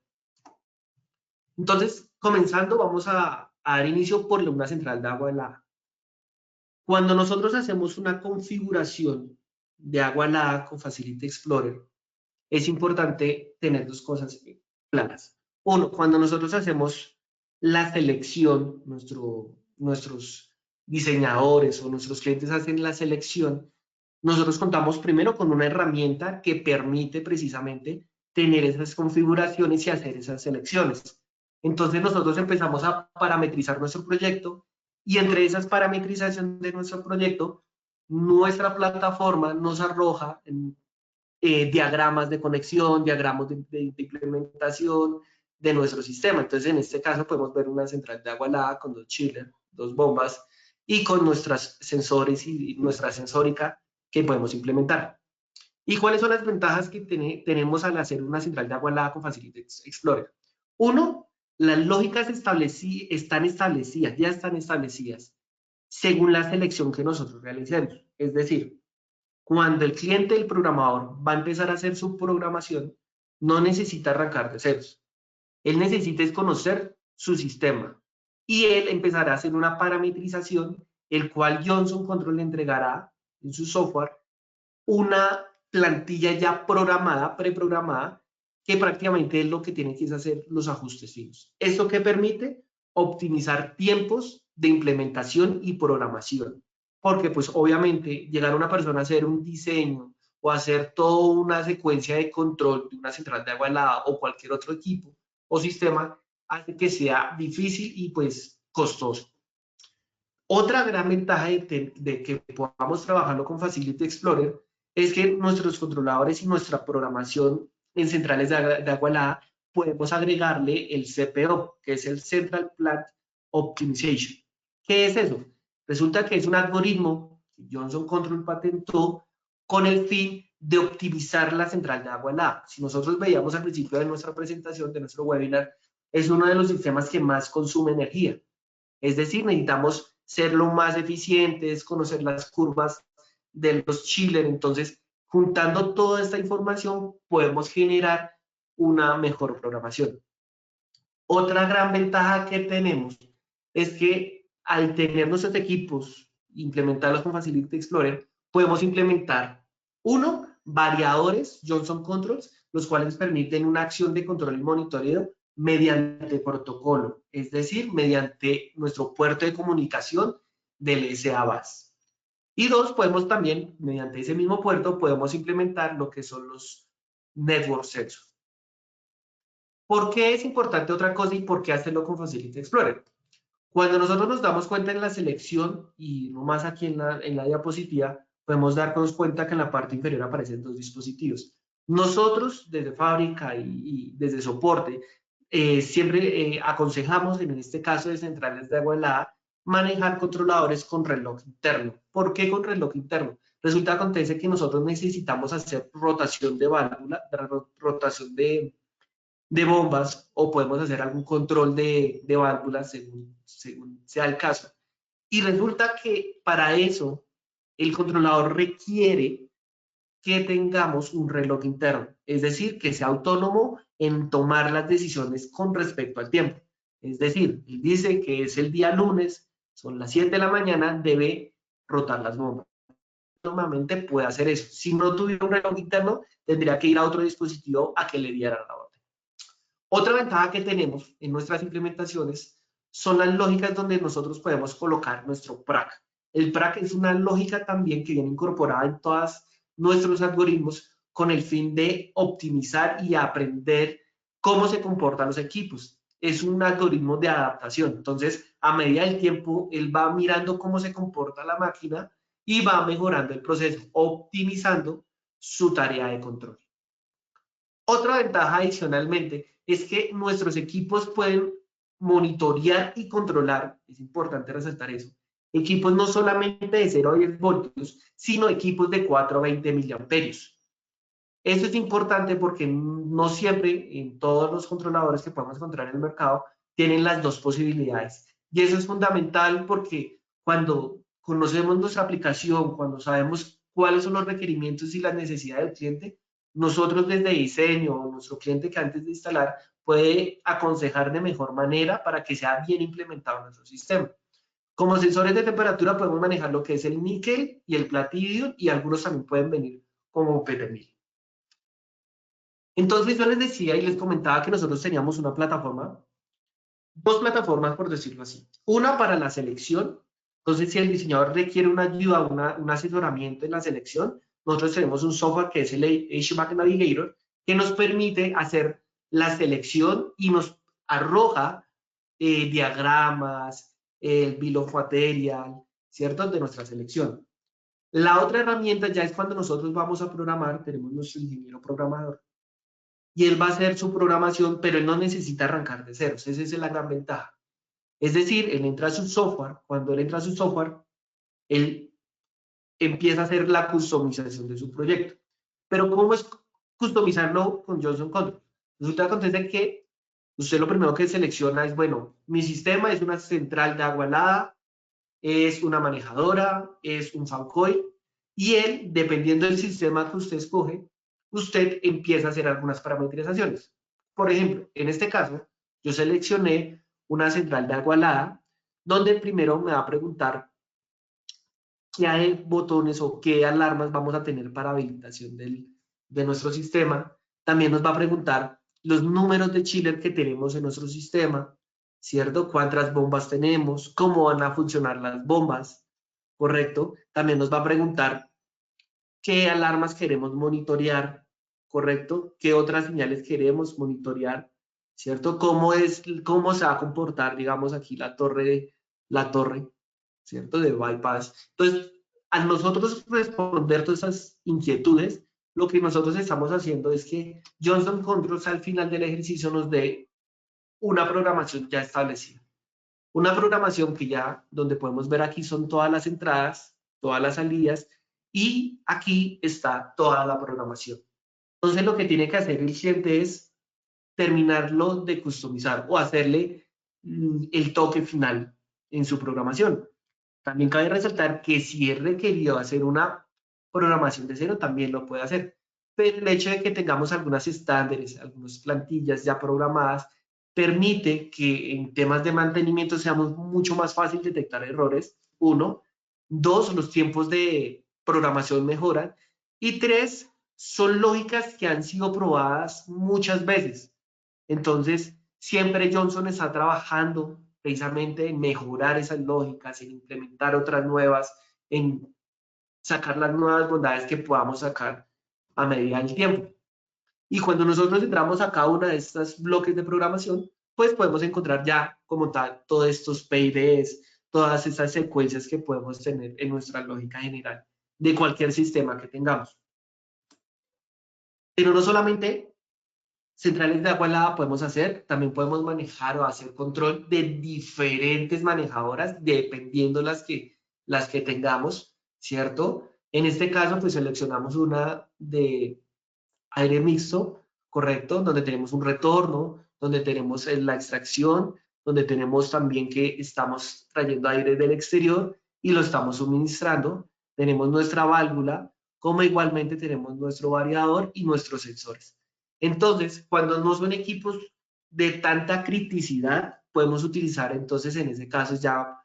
Entonces, comenzando, vamos a dar inicio por una central de agua helada. Cuando nosotros hacemos una configuración de agua helada con Facility Explorer, es importante tener dos cosas claras. Uno, cuando nosotros hacemos la selección, nuestros diseñadores o nuestros clientes hacen la selección, nosotros contamos primero con una herramienta que permite precisamente tener esas configuraciones y hacer esas selecciones. Entonces nosotros empezamos a parametrizar nuestro proyecto y entre esas parametrizaciones de nuestro proyecto, nuestra plataforma nos arroja diagramas de conexión, diagramas de implementación de nuestro sistema. Entonces, en este caso podemos ver una central de agua helada con 2 chillers, 2 bombas y con nuestros sensores y nuestra sensórica que podemos implementar. ¿Y cuáles son las ventajas que tenemos al hacer una central de agua helada con Facility Explorer? Uno, las lógicas ya están establecidas según la selección que nosotros realicemos. Es decir, cuando el cliente del programador va a empezar a hacer su programación, no necesita arrancar de ceros. Él necesita es conocer su sistema y él empezará a hacer una parametrización, el cual Johnson Control le entregará en su software una plantilla ya programada, preprogramada, que prácticamente es lo que tiene que hacer los ajustes finos. ¿Esto qué permite? Optimizar tiempos de implementación y programación. Porque pues obviamente llegar a una persona a hacer un diseño o hacer toda una secuencia de control de una central de agua helada o cualquier otro equipo o sistema hace que sea difícil y pues costoso. Otra gran ventaja de que podamos trabajarlo con Facility Explorer es que nuestros controladores y nuestra programación en centrales de agua helada podemos agregarle el CPO, que es el Central Plant Optimization. ¿Qué es eso? Resulta que es un algoritmo que Johnson Control patentó con el fin de optimizar la central de agua helada. Si nosotros veíamos al principio de nuestra presentación, de nuestro webinar, es uno de los sistemas que más consume energía. Es decir, necesitamos ser lo más eficientes, conocer las curvas de los chillers. Entonces, juntando toda esta información, podemos generar una mejor programación. Otra gran ventaja que tenemos es que al tener nuestros equipos, implementarlos con Facility Explorer, podemos implementar, uno, variadores Johnson Controls, los cuales permiten una acción de control y monitoreo mediante protocolo, es decir, mediante nuestro puerto de comunicación del SA-BUS. Y dos, podemos también, mediante ese mismo puerto, podemos implementar lo que son los network sensors. ¿Por qué es importante otra cosa y por qué hacerlo con Facility Explorer? Cuando nosotros nos damos cuenta en la selección, y no más aquí en la diapositiva, podemos darnos cuenta que en la parte inferior aparecen dos dispositivos. Nosotros, desde fábrica y desde soporte, siempre aconsejamos, en este caso de centrales de agua helada, manejar controladores con reloj interno. ¿Por qué con reloj interno? Resulta acontece que nosotros necesitamos hacer rotación de válvula, rotación de bombas, o podemos hacer algún control de válvulas según sea el caso. Y resulta que para eso el controlador requiere que tengamos un reloj interno, es decir, que sea autónomo en tomar las decisiones con respecto al tiempo. Es decir, él dice que es el día lunes, son las 7 de la mañana, debe rotar las bombas. Normalmente puede hacer eso. Si no tuviera un reloj interno, tendría que ir a otro dispositivo a que le diera la orden. Otra ventaja que tenemos en nuestras implementaciones son las lógicas donde nosotros podemos colocar nuestro PRAC. El PRAC es una lógica también que viene incorporada en todos nuestros algoritmos con el fin de optimizar y aprender cómo se comportan los equipos. Es un algoritmo de adaptación. Entonces, a medida del tiempo, él va mirando cómo se comporta la máquina y va mejorando el proceso, optimizando su tarea de control. Otra ventaja adicionalmente es que nuestros equipos pueden monitorear y controlar, es importante resaltar eso, equipos no solamente de 0 a 10 voltios, sino equipos de 4 a 20 miliamperios. Eso es importante porque no siempre en todos los controladores que podemos encontrar en el mercado tienen las dos posibilidades. Y eso es fundamental porque cuando conocemos nuestra aplicación, cuando sabemos cuáles son los requerimientos y las necesidades del cliente, nosotros desde diseño o nuestro cliente que antes de instalar puede aconsejar de mejor manera para que sea bien implementado en nuestro sistema. Como sensores de temperatura podemos manejar lo que es el níquel y el platino, y algunos también pueden venir como PT1000. Entonces yo les decía y les comentaba que nosotros teníamos una plataforma, dos plataformas por decirlo así. Una para la selección. Entonces si el diseñador requiere una ayuda, un asesoramiento en la selección, nosotros tenemos un software que es el HVAC Navigator, que nos permite hacer la selección y nos arroja diagramas, el bill of material, ¿cierto? De nuestra selección. La otra herramienta ya es cuando nosotros vamos a programar, tenemos nuestro ingeniero programador, y él va a hacer su programación, pero él no necesita arrancar de ceros. Esa es la gran ventaja. Es decir, él entra a su software, cuando él entra a su software, él empieza a hacer la customización de su proyecto. Pero ¿cómo es customizarlo con Johnson Controls? Resulta acontece que usted lo primero que selecciona es, bueno, mi sistema es una central de agua helada, es una manejadora, es un fan coil, y él, dependiendo del sistema que usted escoge, usted empieza a hacer algunas parametrizaciones. Por ejemplo, en este caso, yo seleccioné una central de agua helada, donde primero me va a preguntar qué botones o qué alarmas vamos a tener para habilitación de nuestro sistema. También nos va a preguntar los números de chiller que tenemos en nuestro sistema, ¿cierto? ¿Cuántas bombas tenemos? ¿Cómo van a funcionar las bombas? ¿Correcto? También nos va a preguntar qué alarmas queremos monitorear, ¿correcto? ¿Qué otras señales queremos monitorear? ¿Cierto? ¿Cómo se va a comportar, digamos, aquí la torre, ¿cierto? De bypass. Entonces, a nosotros responder todas esas inquietudes, lo que nosotros estamos haciendo es que Johnson Controls al final del ejercicio nos dé una programación ya establecida. Una programación que ya, donde podemos ver aquí son todas las entradas, todas las salidas, y aquí está toda la programación. Entonces lo que tiene que hacer el cliente es terminarlo de customizar o hacerle el toque final en su programación. También cabe resaltar que si es requerido hacer una programación de cero, también lo puede hacer. Pero el hecho de que tengamos algunas estándares, algunas plantillas ya programadas, permite que en temas de mantenimiento seamos mucho más fácil detectar errores. Uno. Dos, los tiempos de programación mejoran. Y tres, son lógicas que han sido probadas muchas veces. Entonces, siempre Johnson está trabajando precisamente en mejorar esas lógicas, en implementar otras nuevas, en sacar las nuevas bondades que podamos sacar a medida del tiempo. Y cuando nosotros entramos a cada una de estas bloques de programación, pues podemos encontrar ya como tal todos estos PIDs, todas esas secuencias que podemos tener en nuestra lógica general de cualquier sistema que tengamos. Pero no solamente centrales de agua helada podemos hacer, también podemos manejar o hacer control de diferentes manejadoras dependiendo las que tengamos, ¿cierto? En este caso, pues seleccionamos una de aire mixto, correcto, donde tenemos un retorno, donde tenemos la extracción, donde tenemos también que estamos trayendo aire del exterior y lo estamos suministrando. Tenemos nuestra válvula, como igualmente tenemos nuestro variador y nuestros sensores. Entonces, cuando no son equipos de tanta criticidad, podemos utilizar entonces en ese caso ya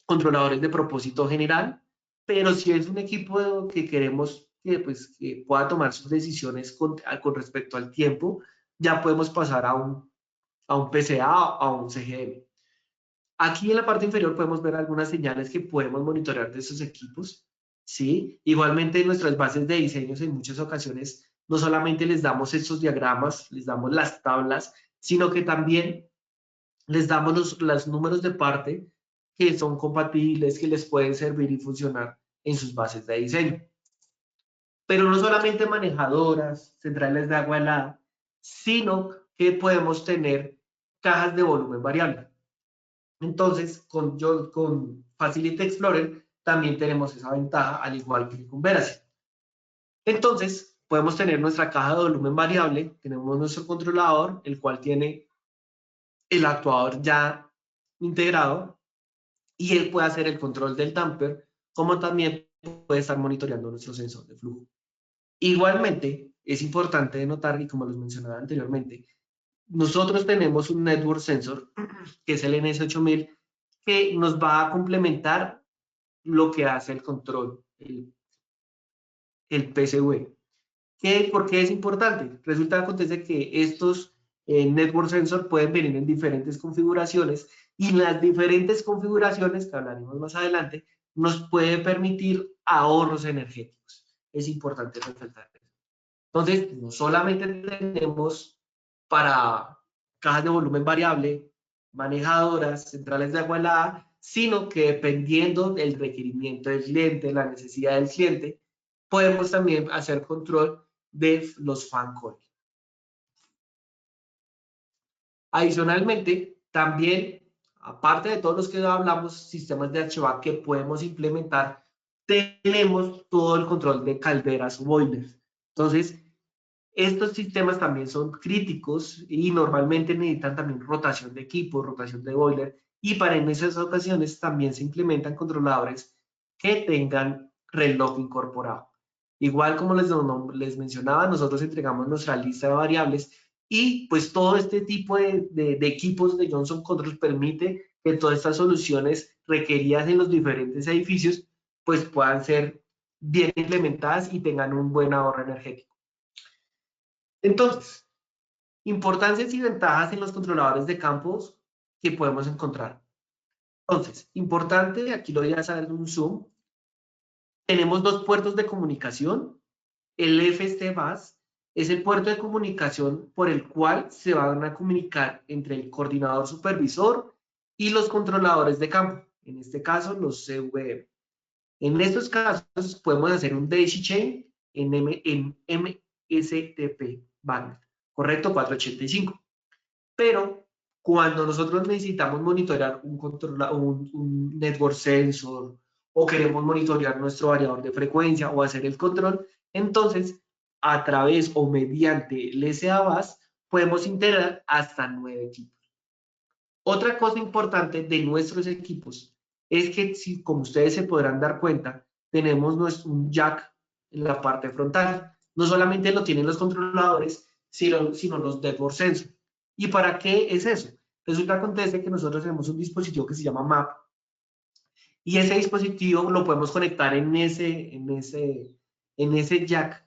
controladores de propósito general, pero si es un equipo que queremos pues, que pueda tomar sus decisiones con respecto al tiempo, ya podemos pasar a un PCA o a un CGM. Aquí en la parte inferior podemos ver algunas señales que podemos monitorear de esos equipos, ¿sí? Igualmente en nuestras bases de diseños en muchas ocasiones no solamente les damos estos diagramas, les damos las tablas, sino que también les damos los números de parte que son compatibles, que les pueden servir y funcionar en sus bases de diseño. Pero no solamente manejadoras, centrales de agua helada, sino que podemos tener cajas de volumen variable. Entonces, con Facility Explorer también tenemos esa ventaja, al igual que con Veracy. Entonces, podemos tener nuestra caja de volumen variable, tenemos nuestro controlador, el cual tiene el actuador ya integrado, y él puede hacer el control del damper, como también puede estar monitoreando nuestro sensor de flujo. Igualmente, es importante notar, y como les mencionaba anteriormente, nosotros tenemos un network sensor, que es el NS8000, que nos va a complementar lo que hace el control, el PCV. ¿Por qué es importante? Resulta que acontece que estos network sensor pueden venir en diferentes configuraciones y las diferentes configuraciones, que hablaremos más adelante, nos puede permitir ahorros energéticos. Es importante resaltar eso. Entonces, no solamente tenemos para cajas de volumen variable, manejadoras, centrales de agua helada, sino que dependiendo del requerimiento del cliente, la necesidad del cliente, podemos también hacer control de los fan coil. Adicionalmente, también, aparte de todos los que hablamos, sistemas de HVAC que podemos implementar, tenemos todo el control de calderas o boilers. Entonces, estos sistemas también son críticos y normalmente necesitan también rotación de equipo, rotación de boiler, y para en esas ocasiones también se implementan controladores que tengan reloj incorporado. Igual como les mencionaba, nosotros entregamos nuestra lista de variables y pues todo este tipo de equipos de Johnson Controls permite que todas estas soluciones requeridas en los diferentes edificios pues puedan ser bien implementadas y tengan un buen ahorro energético. Entonces, importancias y ventajas en los controladores de campos que podemos encontrar. Entonces, importante, aquí lo voy a hacer en un zoom. Tenemos dos puertos de comunicación. El FST bus es el puerto de comunicación por el cual se van a comunicar entre el coordinador supervisor y los controladores de campo, en este caso los CVM. En estos casos podemos hacer un daisy chain en MSTP band, correcto, 485. Pero cuando nosotros necesitamos monitorear un network sensor o queremos monitorear nuestro variador de frecuencia o hacer el control, entonces a través o mediante el SA bus podemos integrar hasta 9 equipos. Otra cosa importante de nuestros equipos es que, si, como ustedes se podrán dar cuenta, tenemos un jack en la parte frontal. No solamente lo tienen los controladores, sino los network sensor. ¿Y para qué es eso? Resulta acontece que nosotros tenemos un dispositivo que se llama MAP y ese dispositivo lo podemos conectar en ese jack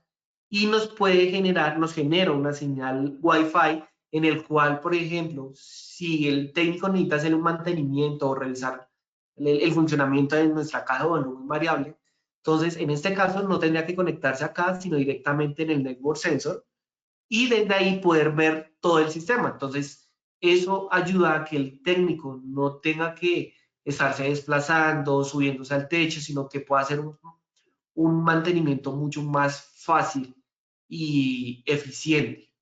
y nos genera una señal Wi-Fi en el cual, por ejemplo, si el técnico necesita hacer un mantenimiento o revisar el funcionamiento de nuestra caja de volumen variable, entonces en este caso no tendría que conectarse acá, sino directamente en el network sensor y desde ahí poder ver todo el sistema. Entonces, eso ayuda a que el técnico no tenga que estarse desplazando, subiéndose al techo, sino que pueda hacer un mantenimiento mucho más fácil y eficiente.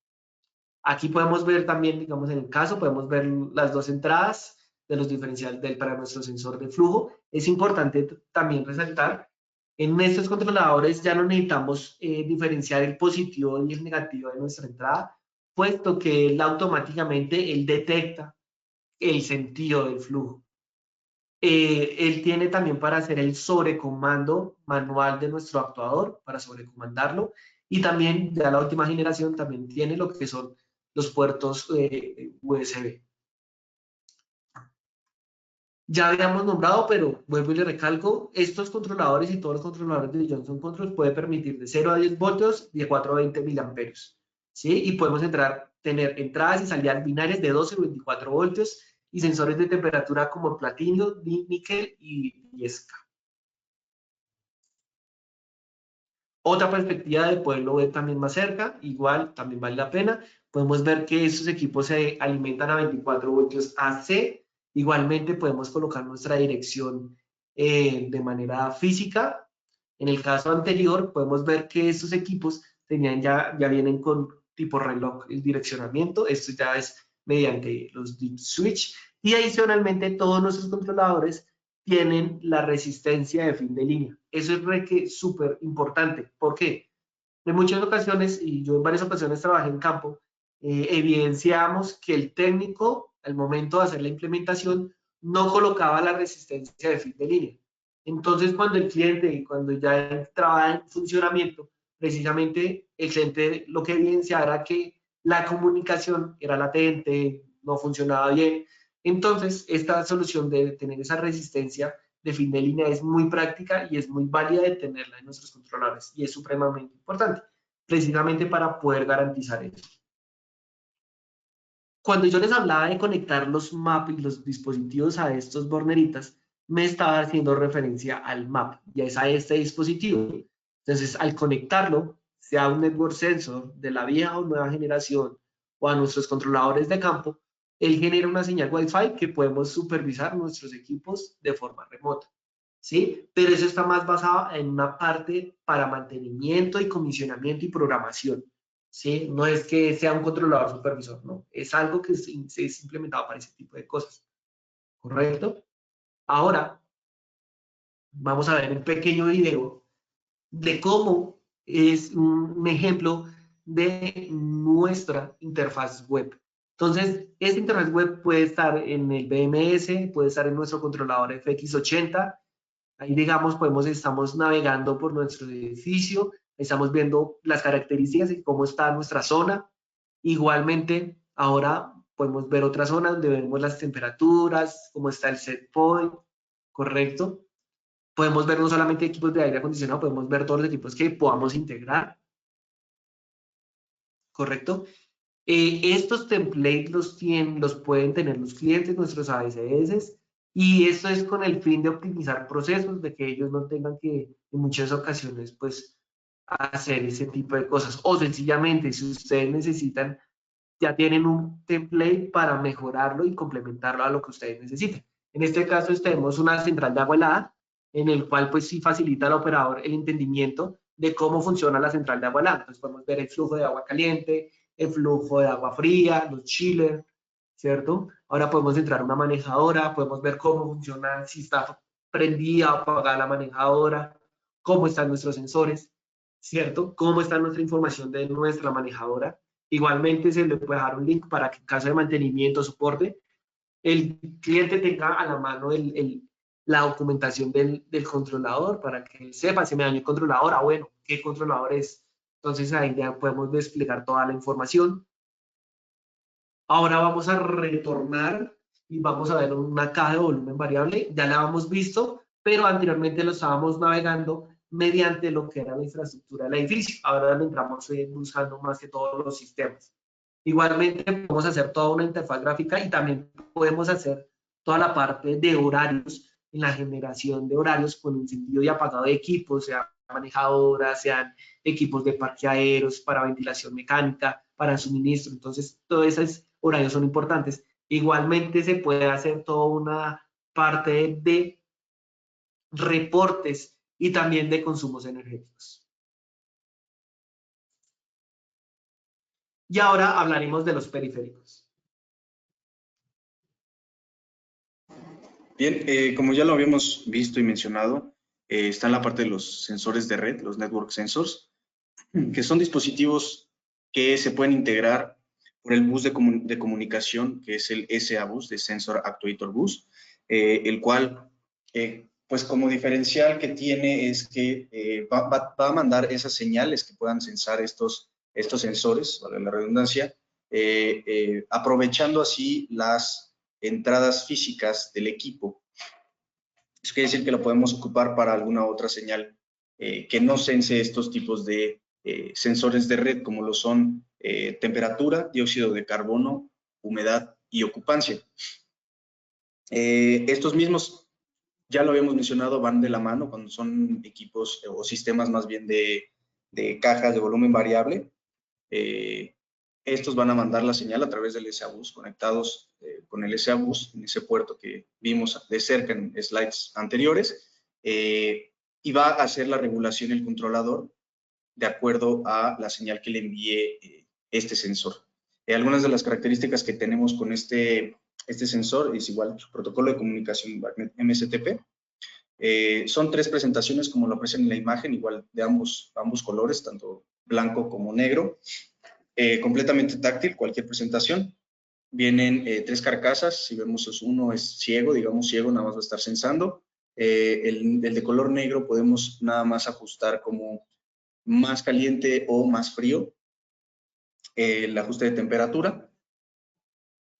Aquí podemos ver también, digamos, en el caso, podemos ver las dos entradas de los diferenciales para nuestro sensor de flujo. Es importante también resaltar, en estos controladores ya no necesitamos diferenciar el positivo y el negativo de nuestra entrada, puesto que él automáticamente él detecta el sentido del flujo. Él tiene también para hacer el sobrecomando manual de nuestro actuador, para sobrecomandarlo, y también ya la última generación también tiene lo que son los puertos USB. Ya habíamos nombrado, pero vuelvo y le recalco, estos controladores y todos los controladores de Johnson Controls pueden permitir de 0 a 10 voltios y de 4 a 20 miliamperios, ¿sí? Y podemos tener entradas y salidas binarias de 12 o 24 voltios y sensores de temperatura como platino, níquel y esca. Otra perspectiva de poderlo ver también más cerca, igual también vale la pena. Podemos ver que estos equipos se alimentan a 24 voltios AC. Igualmente podemos colocar nuestra dirección de manera física. En el caso anterior podemos ver que estos equipos ya vienen con tipo reloj el direccionamiento. Esto ya es mediante los deep switch. Y adicionalmente todos nuestros controladores tienen la resistencia de fin de línea. Eso es súper importante. ¿Por qué? En muchas ocasiones, y yo en varias ocasiones trabajé en campo, evidenciamos que el técnico, al momento de hacer la implementación, no colocaba la resistencia de fin de línea. Entonces, cuando el cliente, cuando ya entraba en funcionamiento, precisamente el cliente lo que evidenciaba era que la comunicación era latente, no funcionaba bien. Entonces, esta solución de tener esa resistencia de fin de línea es muy práctica y es muy válida de tenerla en nuestros controladores y es supremamente importante, precisamente para poder garantizar eso. Cuando yo les hablaba de conectar los MAP y los dispositivos a estos borneritas, me estaba haciendo referencia al MAP y es a este dispositivo. Entonces, al conectarlo, sea un network sensor de la vieja o nueva generación o a nuestros controladores de campo, él genera una señal Wi-Fi que podemos supervisar nuestros equipos de forma remota, ¿sí? Pero eso está más basado en una parte para mantenimiento y comisionamiento y programación, ¿sí? No es que sea un controlador supervisor, no. Es algo que es implementado para ese tipo de cosas, ¿correcto? Ahora, vamos a ver un pequeño video de cómo es un ejemplo de nuestra interfaz web. Entonces, esta interfaz web puede estar en el BMS, puede estar en nuestro controlador FX80. Ahí, digamos, estamos navegando por nuestro edificio, estamos viendo las características y cómo está nuestra zona. Igualmente, ahora podemos ver otra zona donde vemos las temperaturas, cómo está el set point, ¿correcto? Podemos ver no solamente equipos de aire acondicionado, podemos ver todos los equipos que podamos integrar, ¿correcto? Estos templates los pueden tener los clientes, nuestros ABCS, y esto es con el fin de optimizar procesos, de que ellos no tengan que, en muchas ocasiones, pues, hacer ese tipo de cosas. O sencillamente, si ustedes necesitan, ya tienen un template para mejorarlo y complementarlo a lo que ustedes necesiten. En este caso, tenemos una central de agua helada, en el cual, pues, sí facilita al operador el entendimiento de cómo funciona la central de agua helada. Entonces, podemos ver el flujo de agua caliente, el flujo de agua fría, los chillers, ¿cierto? Ahora podemos entrar a una manejadora, podemos ver cómo funciona, si está prendida o apagada la manejadora, cómo están nuestros sensores, ¿cierto? Cómo está nuestra información de nuestra manejadora. Igualmente se le puede dejar un link para que en caso de mantenimiento o soporte, el cliente tenga a la mano la documentación del controlador para que él sepa si me dañó el controlador, bueno, qué controlador es. Entonces ahí ya podemos desplegar toda la información. Ahora vamos a retornar y vamos a ver una caja de volumen variable. Ya la hemos visto, pero anteriormente lo estábamos navegando mediante lo que era la infraestructura del edificio. Ahora lo entramos buscando más que todos los sistemas. Igualmente podemos hacer toda una interfaz gráfica y también podemos hacer toda la parte de horarios, en la generación de horarios con encendido y apagado de equipos, sean manejadoras, sean equipos de parqueaderos para ventilación mecánica, para el suministro. Entonces, todos esos horarios son importantes. Igualmente se puede hacer toda una parte de reportes y también de consumos energéticos. Y ahora hablaremos de los periféricos. Bien, como ya lo habíamos visto y mencionado, está en la parte de los sensores de red, los network sensors, que son dispositivos que se pueden integrar por el bus de comunicación, que es el SA bus, de Sensor Actuator Bus, el cual, pues como diferencial que tiene es que va a mandar esas señales que puedan sensar estos sensores, vale la redundancia, aprovechando así las entradas físicas del equipo. Eso quiere decir que lo podemos ocupar para alguna otra señal que no sense estos tipos de sensores de red, como lo son temperatura, dióxido de carbono, humedad y ocupancia. Estos mismos, ya lo habíamos mencionado, van de la mano cuando son equipos o sistemas más bien de cajas de volumen variable. Estos van a mandar la señal a través del SA bus, conectados con el SA bus en ese puerto que vimos de cerca en slides anteriores, y va a hacer la regulación el controlador de acuerdo a la señal que le envíe este sensor. Algunas de las características que tenemos con este sensor es igual su protocolo de comunicación MSTP. Son 3 presentaciones como lo aparecen en la imagen, igual de ambos colores, tanto blanco como negro. Completamente táctil, cualquier presentación. Vienen 3 carcasas, si vemos uno es ciego, digamos ciego, nada más va a estar sensando. El de color negro podemos nada más ajustar como más caliente o más frío, el ajuste de temperatura.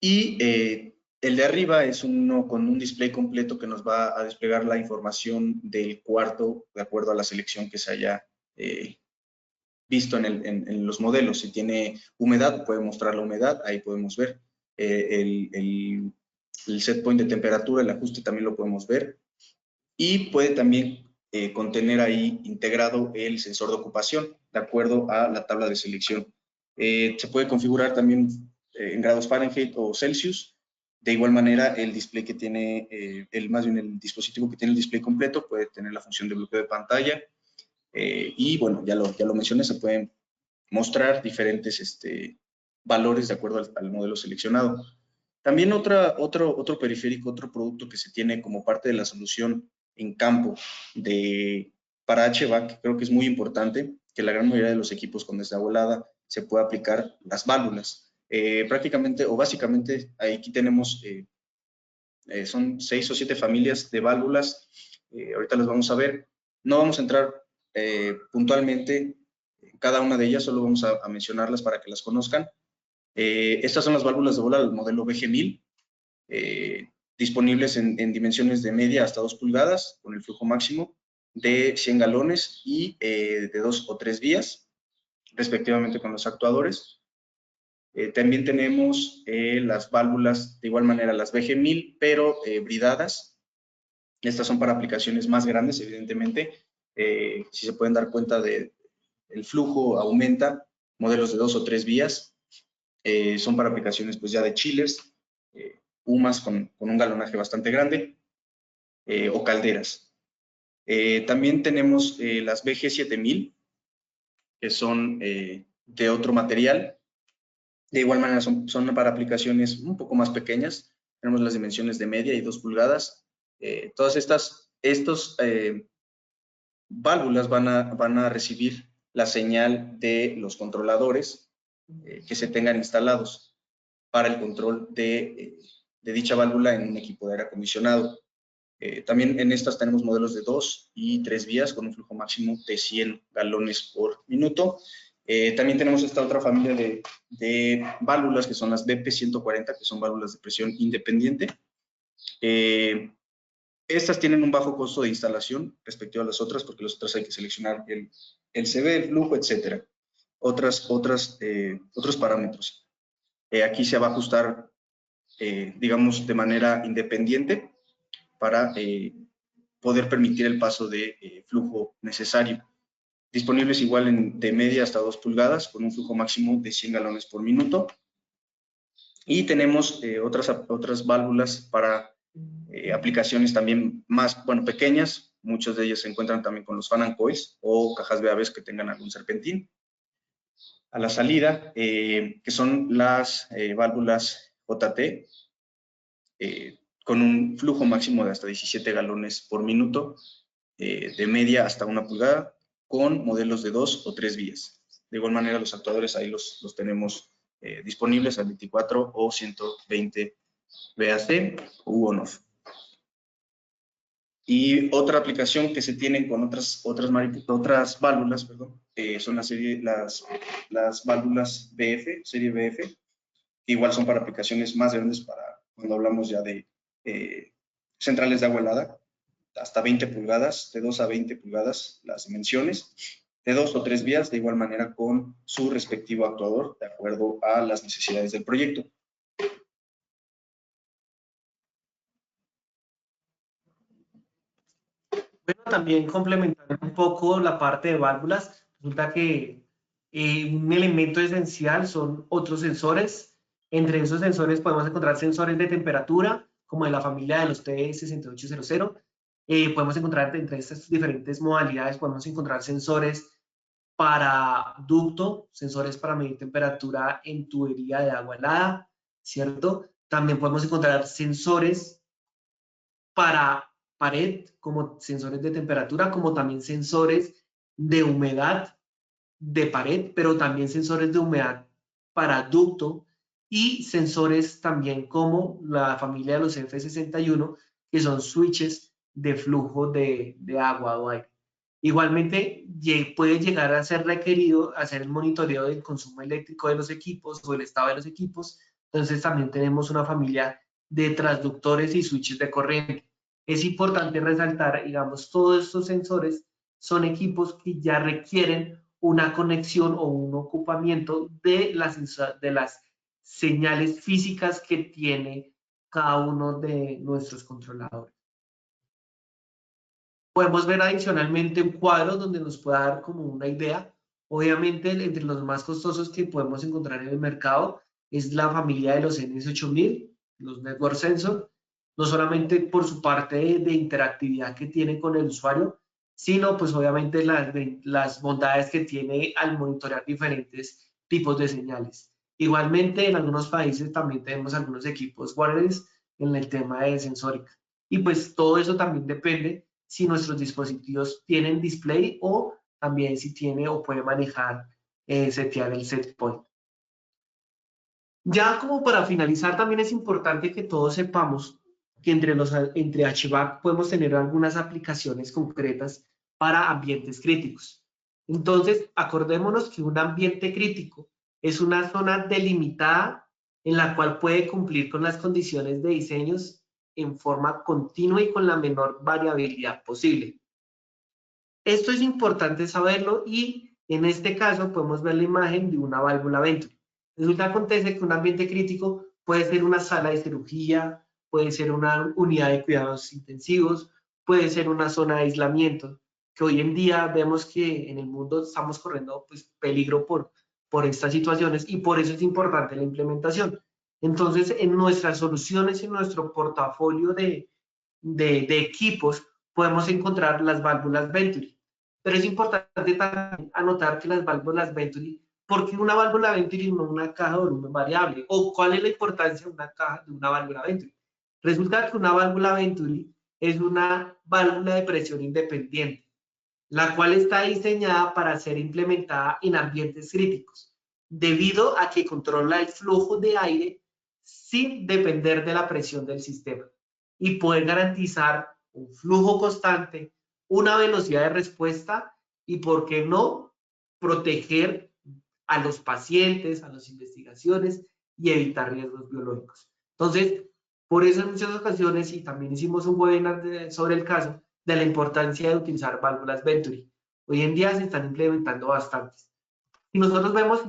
Y el de arriba es uno con un display completo que nos va a desplegar la información del cuarto de acuerdo a la selección que se haya visto en los modelos. Si tiene humedad, puede mostrar la humedad, ahí podemos ver. El set point de temperatura, el ajuste también lo podemos ver. Y puede también contener ahí integrado el sensor de ocupación, de acuerdo a la tabla de selección. Se puede configurar también en grados Fahrenheit o Celsius. De igual manera, el display que tiene, más bien el dispositivo que tiene el display completo puede tener la función de bloqueo de pantalla. Y bueno, ya lo mencioné, se pueden mostrar diferentes valores de acuerdo al modelo seleccionado. También otro periférico, otro producto que se tiene como parte de la solución en campo para HVAC, creo que es muy importante que la gran mayoría de los equipos con desagüelada se pueda aplicar las válvulas. Prácticamente o básicamente aquí tenemos, son 6 o 7 familias de válvulas, ahorita las vamos a ver. No vamos a entrar puntualmente en cada una de ellas, solo vamos a mencionarlas para que las conozcan. Estas son las válvulas de bola del modelo BG1000, disponibles en dimensiones de media hasta 2 pulgadas, con el flujo máximo de 100 galones y de 2 o 3 vías, respectivamente con los actuadores. También tenemos las válvulas, de igual manera, las BG1000, pero bridadas. Estas son para aplicaciones más grandes, evidentemente. Si se pueden dar cuenta, el flujo aumenta, modelos de 2 o 3 vías. Son para aplicaciones pues ya de chillers, UMAS con un galonaje bastante grande, o calderas. También tenemos las BG7000, que son de otro material. De igual manera son para aplicaciones un poco más pequeñas. Tenemos las dimensiones de media y 2 pulgadas. Todas estos válvulas van a recibir la señal de los controladores que se tengan instalados para el control de dicha válvula en un equipo de aire acondicionado. También en estas tenemos modelos de 2 y 3 vías con un flujo máximo de 100 galones por minuto. También tenemos esta otra familia de válvulas que son las BP140, que son válvulas de presión independiente. Estas tienen un bajo costo de instalación respecto a las otras, porque las otras hay que seleccionar el CV, el flujo, etcétera. Otros parámetros. Aquí se va a ajustar, digamos, de manera independiente para poder permitir el paso de flujo necesario. disponibles igual de media hasta 2 pulgadas, con un flujo máximo de 100 galones por minuto. Y tenemos otras válvulas para aplicaciones también más, pequeñas. Muchas de ellas se encuentran también con los fan and coils o cajas BABs que tengan algún serpentín. A la salida, que son las válvulas JT, con un flujo máximo de hasta 17 galones por minuto, de media hasta 1 pulgada, con modelos de 2 o 3 vías. De igual manera, los actuadores ahí los tenemos disponibles a 24 o 120 VAC u on-off. Y otra aplicación que se tienen con otras válvulas, son las válvulas BF, serie BF, que igual son para aplicaciones más grandes, para cuando hablamos ya de centrales de agua helada, hasta 20 pulgadas, de 2 a 20 pulgadas las dimensiones, de 2 o 3 vías, de igual manera con su respectivo actuador, de acuerdo a las necesidades del proyecto. Bueno, también complementando un poco la parte de válvulas, resulta que un elemento esencial son otros sensores. Entre esos sensores podemos encontrar sensores de temperatura, como de la familia de los TS6800. Podemos encontrar entre estas diferentes modalidades, podemos encontrar sensores para ducto, sensores para medir temperatura en tubería de agua helada, ¿cierto? También podemos encontrar sensores para pared, como sensores de temperatura, como también sensores de humedad de pared, pero también sensores de humedad para ducto y sensores también como la familia de los F61, que son switches de flujo de agua o aire. Igualmente, puede llegar a ser requerido hacer el monitoreo del consumo eléctrico de los equipos o el estado de los equipos. Entonces, también tenemos una familia de transductores y switches de corriente. Es importante resaltar, digamos, todos estos sensores son equipos que ya requieren una conexión o un ocupamiento de las señales físicas que tiene cada uno de nuestros controladores. Podemos ver adicionalmente un cuadro donde nos pueda dar como una idea. Obviamente, entre los más costosos que podemos encontrar en el mercado es la familia de los NS8000, los Network Sensor, no solamente por su parte de interactividad que tiene con el usuario, sino pues obviamente las bondades que tiene al monitorear diferentes tipos de señales. Igualmente, en algunos países también tenemos algunos equipos wireless en el tema de sensórica. Y pues todo eso también depende si nuestros dispositivos tienen display o también si tiene o puede manejar, setear el set point. Ya como para finalizar, también es importante que todos sepamos que entre HVAC podemos tener algunas aplicaciones concretas para ambientes críticos. Entonces, acordémonos que un ambiente crítico es una zona delimitada en la cual puede cumplir con las condiciones de diseños en forma continua y con la menor variabilidad posible. Esto es importante saberlo y en este caso podemos ver la imagen de una válvula Venturi. Resulta acontece que un ambiente crítico puede ser una sala de cirugía, puede ser una unidad de cuidados intensivos, puede ser una zona de aislamiento, que hoy en día vemos que en el mundo estamos corriendo pues, peligro por estas situaciones y por eso es importante la implementación. Entonces, en nuestras soluciones, en nuestro portafolio de equipos, podemos encontrar las válvulas Venturi. Pero es importante también anotar que las válvulas Venturi, ¿por qué una válvula Venturi y no una caja de volumen variable? ¿O cuál es la importancia de una válvula Venturi? Resulta que una válvula Venturi es una válvula de presión independiente, la cual está diseñada para ser implementada en ambientes críticos, debido a que controla el flujo de aire sin depender de la presión del sistema y poder garantizar un flujo constante, una velocidad de respuesta y, ¿por qué no?, proteger a los pacientes, a las investigaciones y evitar riesgos biológicos. Entonces, por eso en muchas ocasiones, y también hicimos un webinar sobre el caso, de la importancia de utilizar válvulas Venturi. Hoy en día se están implementando bastantes. Y nosotros vemos,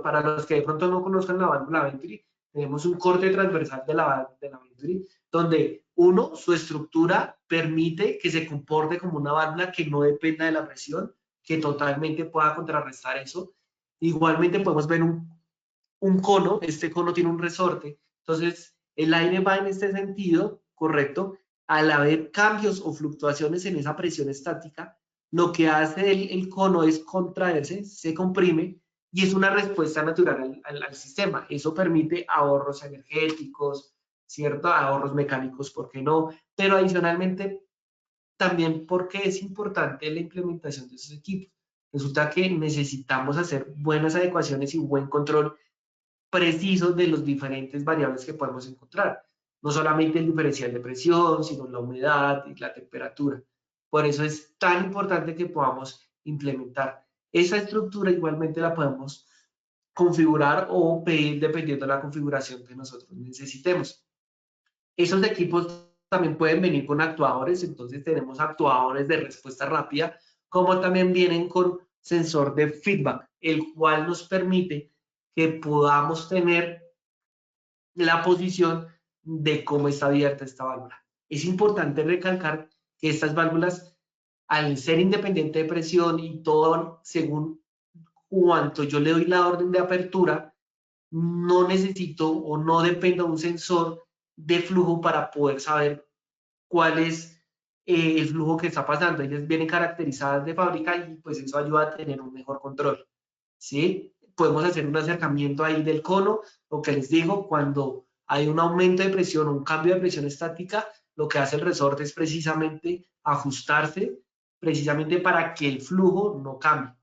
para los que de pronto no conozcan la válvula Venturi, tenemos un corte transversal de la Venturi, donde su estructura permite que se comporte como una válvula que no dependa de la presión, que totalmente pueda contrarrestar eso. Igualmente podemos ver un cono, este cono tiene un resorte, entonces el aire va en este sentido, correcto, al haber cambios o fluctuaciones en esa presión estática, lo que hace el cono es contraerse, se comprime, y es una respuesta natural al sistema. Eso permite ahorros energéticos, ¿cierto? Ahorros mecánicos, ¿por qué no? Pero adicionalmente, también porque es importante la implementación de esos equipos. Resulta que necesitamos hacer buenas adecuaciones y buen control preciso de los diferentes variables que podemos encontrar. No solamente el diferencial de presión, sino la humedad y la temperatura. Por eso es tan importante que podamos implementar. Esa estructura igualmente la podemos configurar o pedir dependiendo de la configuración que nosotros necesitemos. Esos equipos también pueden venir con actuadores, entonces tenemos actuadores de respuesta rápida, como también vienen con sensor de feedback, el cual nos permite que podamos tener la posición de cómo está abierta esta válvula. Es importante recalcar que estas válvulas, al ser independiente de presión y todo según cuanto yo le doy la orden de apertura, no necesito o no dependo de un sensor de flujo para poder saber cuál es el flujo que está pasando. Ellas vienen caracterizadas de fábrica y pues eso ayuda a tener un mejor control, ¿sí? Podemos hacer un acercamiento ahí del cono, lo que les digo, cuando hay un aumento de presión o un cambio de presión estática, lo que hace el resorte es precisamente ajustarse, precisamente para que el flujo no cambie.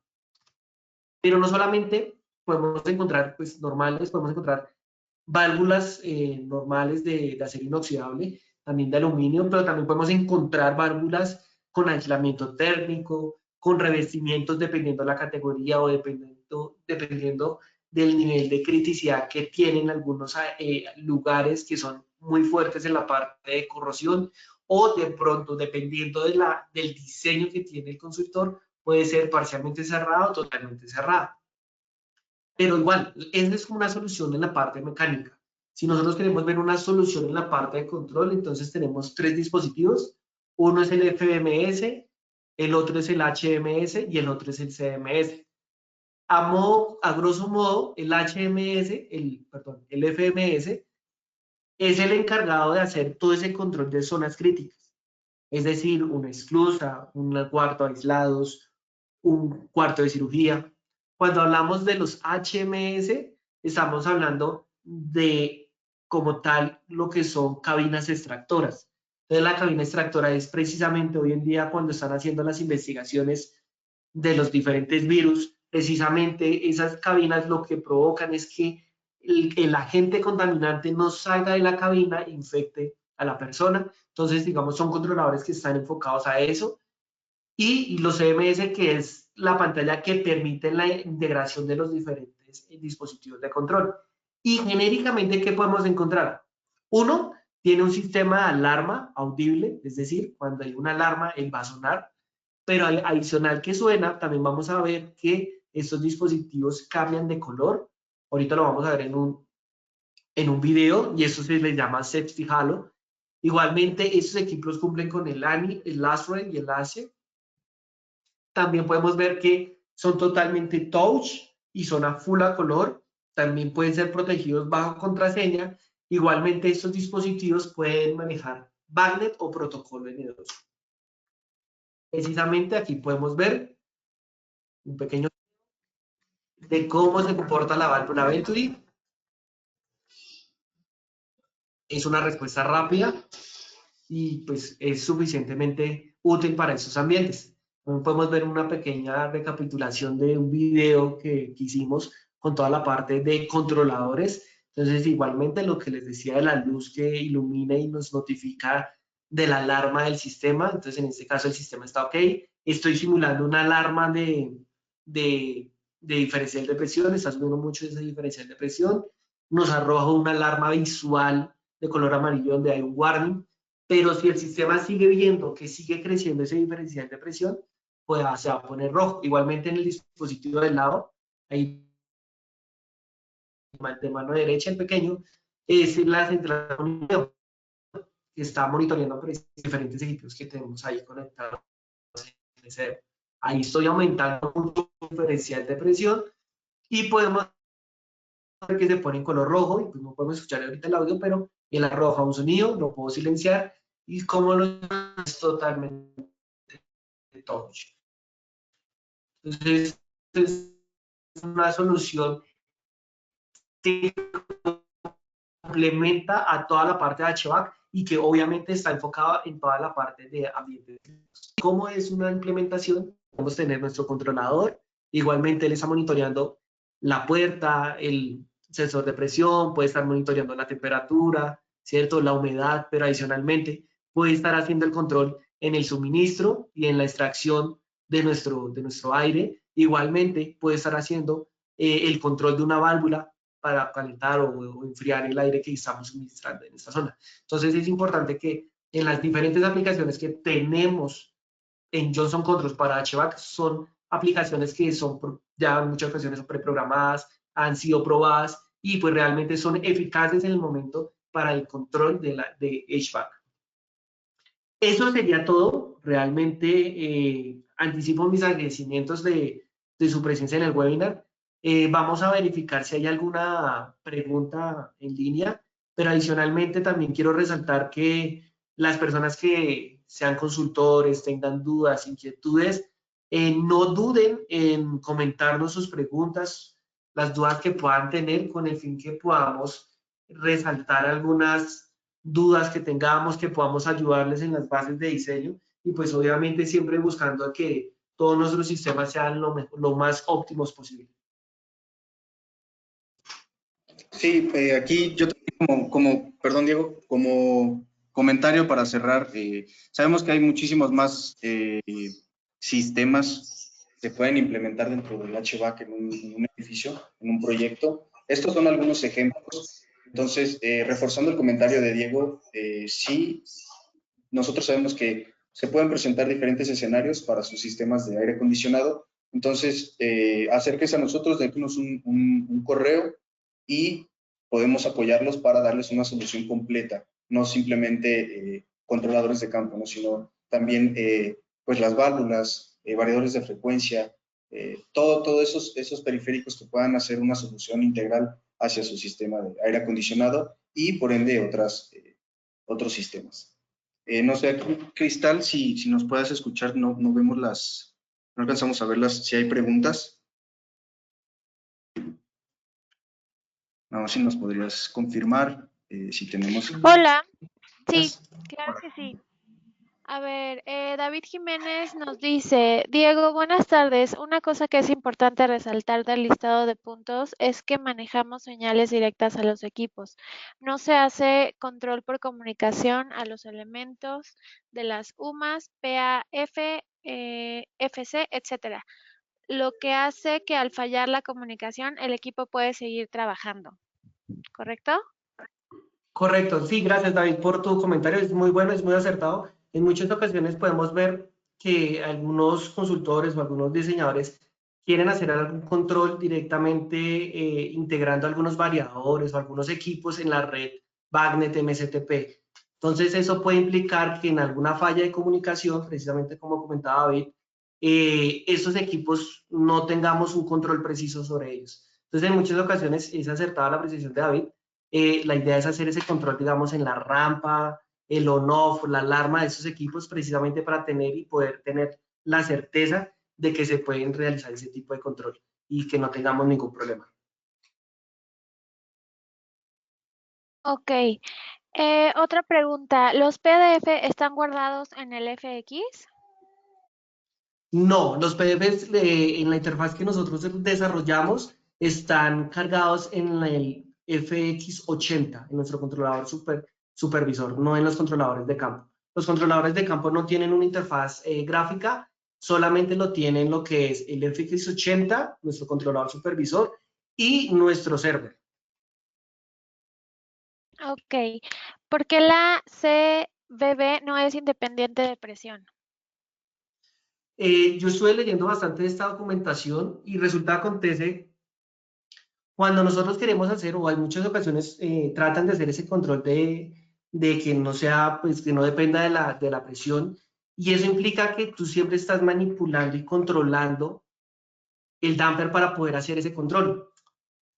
Pero no solamente podemos encontrar, pues normales, podemos encontrar válvulas normales de acero inoxidable, también de aluminio, pero también podemos encontrar válvulas con aislamiento térmico, con revestimientos dependiendo de la categoría o dependiendo del nivel de criticidad que tienen algunos lugares que son muy fuertes en la parte de corrosión, o de pronto, dependiendo del diseño que tiene el constructor, puede ser parcialmente cerrado o totalmente cerrado. Pero igual, esa es como una solución en la parte mecánica. Si nosotros queremos ver una solución en la parte de control, entonces tenemos tres dispositivos. Uno es el FMS, el otro es el HMS y el otro es el CMS. A grosso modo, el HMS, el FMS, es el encargado de hacer todo ese control de zonas críticas. Es decir, una esclusa, un cuarto aislados, un cuarto de cirugía. Cuando hablamos de los HMS, estamos hablando de, como tal, lo que son cabinas extractoras. Entonces, la cabina extractora es precisamente hoy en día cuando están haciendo las investigaciones de los diferentes virus, precisamente esas cabinas lo que provocan es que el agente contaminante no salga de la cabina e infecte a la persona. Entonces, digamos, son controladores que están enfocados a eso. Y los CMS, que es la pantalla que permite la integración de los diferentes dispositivos de control. Y genéricamente, ¿qué podemos encontrar? Uno, tiene un sistema de alarma audible, es decir, cuando hay una alarma, él va a sonar. Pero adicional que suena, también vamos a ver que estos dispositivos cambian de color. Ahorita lo vamos a ver en un video, y eso se les llama Safety Halo. Igualmente, estos equipos cumplen con el ANI, el LASRE y el ACE. También podemos ver que son totalmente touch y son a full a color. También pueden ser protegidos bajo contraseña. Igualmente, estos dispositivos pueden manejar Bagnet o protocolo N2. Precisamente aquí podemos ver un pequeño de cómo se comporta la válvula Venturi. Es una respuesta rápida y pues es suficientemente útil para esos ambientes. También podemos ver una pequeña recapitulación de un video que hicimos con toda la parte de controladores. Entonces, igualmente lo que les decía de la luz que ilumina y nos notifica de la alarma del sistema. Entonces, en este caso el sistema está ok. Estoy simulando una alarma de diferencial de presión. Está subiendo mucho ese diferencial de presión. Nos arroja una alarma visual de color amarillo donde hay un warning. Pero si el sistema sigue viendo que sigue creciendo ese diferencial de presión, pues se va a poner rojo. Igualmente en el dispositivo del lado, ahí de mano derecha, el pequeño, es la central de monitoreo que está monitoreando diferentes equipos que tenemos ahí conectados en ese ahí estoy aumentando mucho el diferencial de presión y podemos ver que se pone en color rojo y pues no podemos escuchar ahorita el audio, pero él arroja un sonido, lo puedo silenciar y como lo es totalmente touch. Entonces, es una solución que complementa a toda la parte de HVAC y que obviamente está enfocada en toda la parte de ambiente. ¿Cómo es una implementación? Podemos tener nuestro controlador, igualmente él está monitoreando la puerta, el sensor de presión, puede estar monitoreando la temperatura, ¿cierto? La humedad, pero adicionalmente puede estar haciendo el control en el suministro y en la extracción de nuestro aire. Igualmente puede estar haciendo el control de una válvula para calentar o enfriar el aire que estamos suministrando en esta zona. Entonces es importante que en las diferentes aplicaciones que tenemos en Johnson Controls para HVAC son aplicaciones que son ya en muchas ocasiones son preprogramadas, han sido probadas y pues realmente son eficaces en el momento para el control de HVAC. Eso sería todo. Realmente anticipo mis agradecimientos de su presencia en el webinar. Vamos a verificar si hay alguna pregunta en línea, pero adicionalmente también quiero resaltar que las personas que sean consultores, tengan dudas, inquietudes, no duden en comentarnos sus preguntas, las dudas que puedan tener con el fin que podamos resaltar algunas dudas que tengamos, que podamos ayudarles en las bases de diseño y pues obviamente siempre buscando que todos nuestros sistemas sean lo más óptimos posible. Sí, aquí yo también perdón Diego, como comentario para cerrar, sabemos que hay muchísimos más sistemas que se pueden implementar dentro del HVAC en un edificio, en un proyecto. Estos son algunos ejemplos. Entonces, reforzando el comentario de Diego, sí, nosotros sabemos que se pueden presentar diferentes escenarios para sus sistemas de aire acondicionado. Entonces, acérquese a nosotros, déjenos un correo y podemos apoyarlos para darles una solución completa, no simplemente controladores de campo, ¿no? Sino también pues las válvulas, variadores de frecuencia, todos esos periféricos que puedan hacer una solución integral hacia su sistema de aire acondicionado y por ende otros sistemas. No sé, aquí, Cristal, si nos puedes escuchar, no vemos no alcanzamos a verlas, si hay preguntas. No, si nos podrías confirmar si tenemos. Hola, sí, claro que sí. A ver, David Jiménez nos dice, Diego, buenas tardes. Una cosa que es importante resaltar del listado de puntos es que manejamos señales directas a los equipos. No se hace control por comunicación a los elementos de las UMAS, PAF, FC, etcétera. Lo que hace que al fallar la comunicación el equipo puede seguir trabajando. ¿Correcto? Correcto, sí, gracias David por tu comentario, es muy bueno, es muy acertado. En muchas ocasiones podemos ver que algunos consultores o algunos diseñadores quieren hacer algún control directamente integrando algunos variadores o algunos equipos en la red BACnet MSTP. Entonces eso puede implicar que en alguna falla de comunicación, precisamente como comentaba David, esos equipos no tengamos un control preciso sobre ellos. Entonces en muchas ocasiones es acertada la precisión de David. La idea es hacer ese control, digamos, en la rampa, el on-off, la alarma de esos equipos, precisamente para tener y poder tener la certeza de que se pueden realizar ese tipo de control y que no tengamos ningún problema. Ok. Otra pregunta, ¿los PDF están guardados en el FX? No, los PDFs en la interfaz que nosotros desarrollamos están cargados en el FX80, en nuestro controlador supervisor, no en los controladores de campo. Los controladores de campo no tienen una interfaz gráfica, solamente lo tienen lo que es el FX80, nuestro controlador supervisor, y nuestro server. Ok. ¿Por qué la CBB no es independiente de presión? Yo estuve leyendo bastante de esta documentación y resulta acontece cuando nosotros queremos hacer, o hay muchas ocasiones, tratan de hacer ese control de que no sea, pues que no dependa de la presión. Y eso implica que tú siempre estás manipulando y controlando el damper para poder hacer ese control.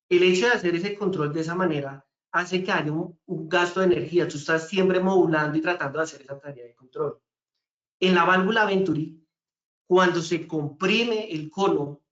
El hecho de hacer ese control de esa manera hace que haya un gasto de energía. Tú estás siempre modulando y tratando de hacer esa tarea de control. En la válvula Venturi, cuando se comprime el cono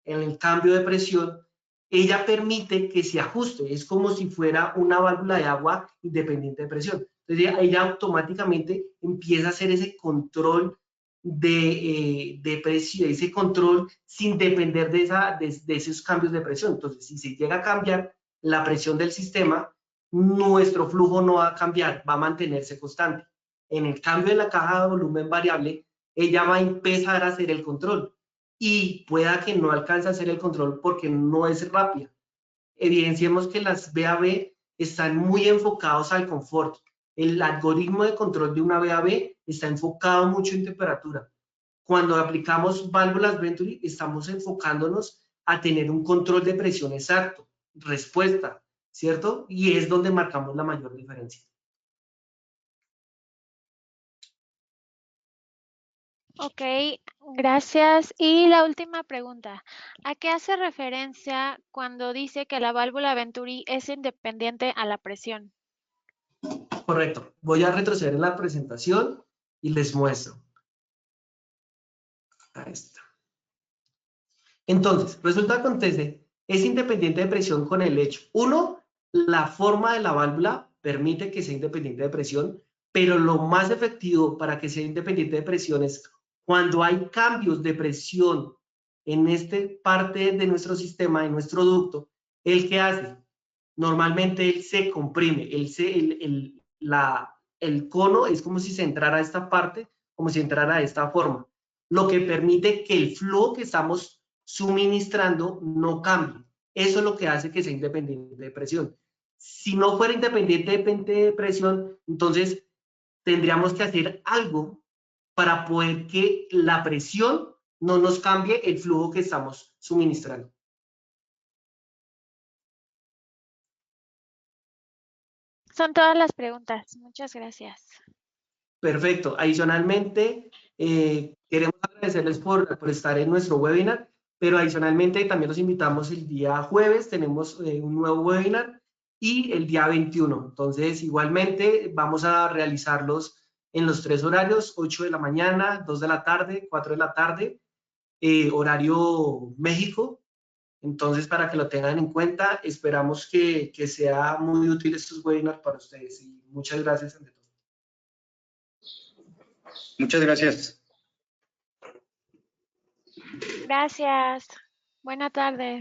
en el cambio de presión, ella permite que se ajuste. Es como si fuera una válvula de agua independiente de presión. Entonces ella automáticamente empieza a hacer ese control de presión, ese control sin depender de esos cambios de presión. Entonces, si se llega a cambiar la presión del sistema, nuestro flujo no va a cambiar, va a mantenerse constante. En el cambio de la caja de volumen variable, ella va a empezar a hacer el control y pueda que no alcance a hacer el control porque no es rápida. Evidenciemos que las VAB están muy enfocados al confort. El algoritmo de control de una VAB está enfocado mucho en temperatura. Cuando aplicamos válvulas Venturi, estamos enfocándonos a tener un control de presión exacto, respuesta, ¿cierto? Y es donde marcamos la mayor diferencia. Ok, gracias. Y la última pregunta. ¿A qué hace referencia cuando dice que la válvula Venturi es independiente a la presión? Correcto. Voy a retroceder en la presentación y les muestro. Ahí está. Entonces, resulta que acontece, es independiente de presión con el hecho. Uno, la forma de la válvula permite que sea independiente de presión, pero lo más efectivo para que sea independiente de presión es cuando hay cambios de presión en esta parte de nuestro sistema, en nuestro ducto, ¿el qué hace? Normalmente él se comprime, el cono es como si se entrara a esta parte, como si entrara a esta forma, lo que permite que el flujo que estamos suministrando no cambie. Eso es lo que hace que sea independiente de presión. Si no fuera independiente de presión, entonces tendríamos que hacer algo para poder que la presión no nos cambie el flujo que estamos suministrando. Son todas las preguntas. Muchas gracias. Perfecto. Adicionalmente, queremos agradecerles por estar en nuestro webinar, pero adicionalmente también los invitamos el día jueves, tenemos un nuevo webinar y el día 21. Entonces, igualmente vamos a realizarlos en los 3 horarios, 8 de la mañana, 2 de la tarde, 4 de la tarde, horario México. Entonces, para que lo tengan en cuenta, esperamos que sea muy útil estos webinars para ustedes. Y muchas gracias ante todo. Muchas gracias. Gracias. Buena tarde.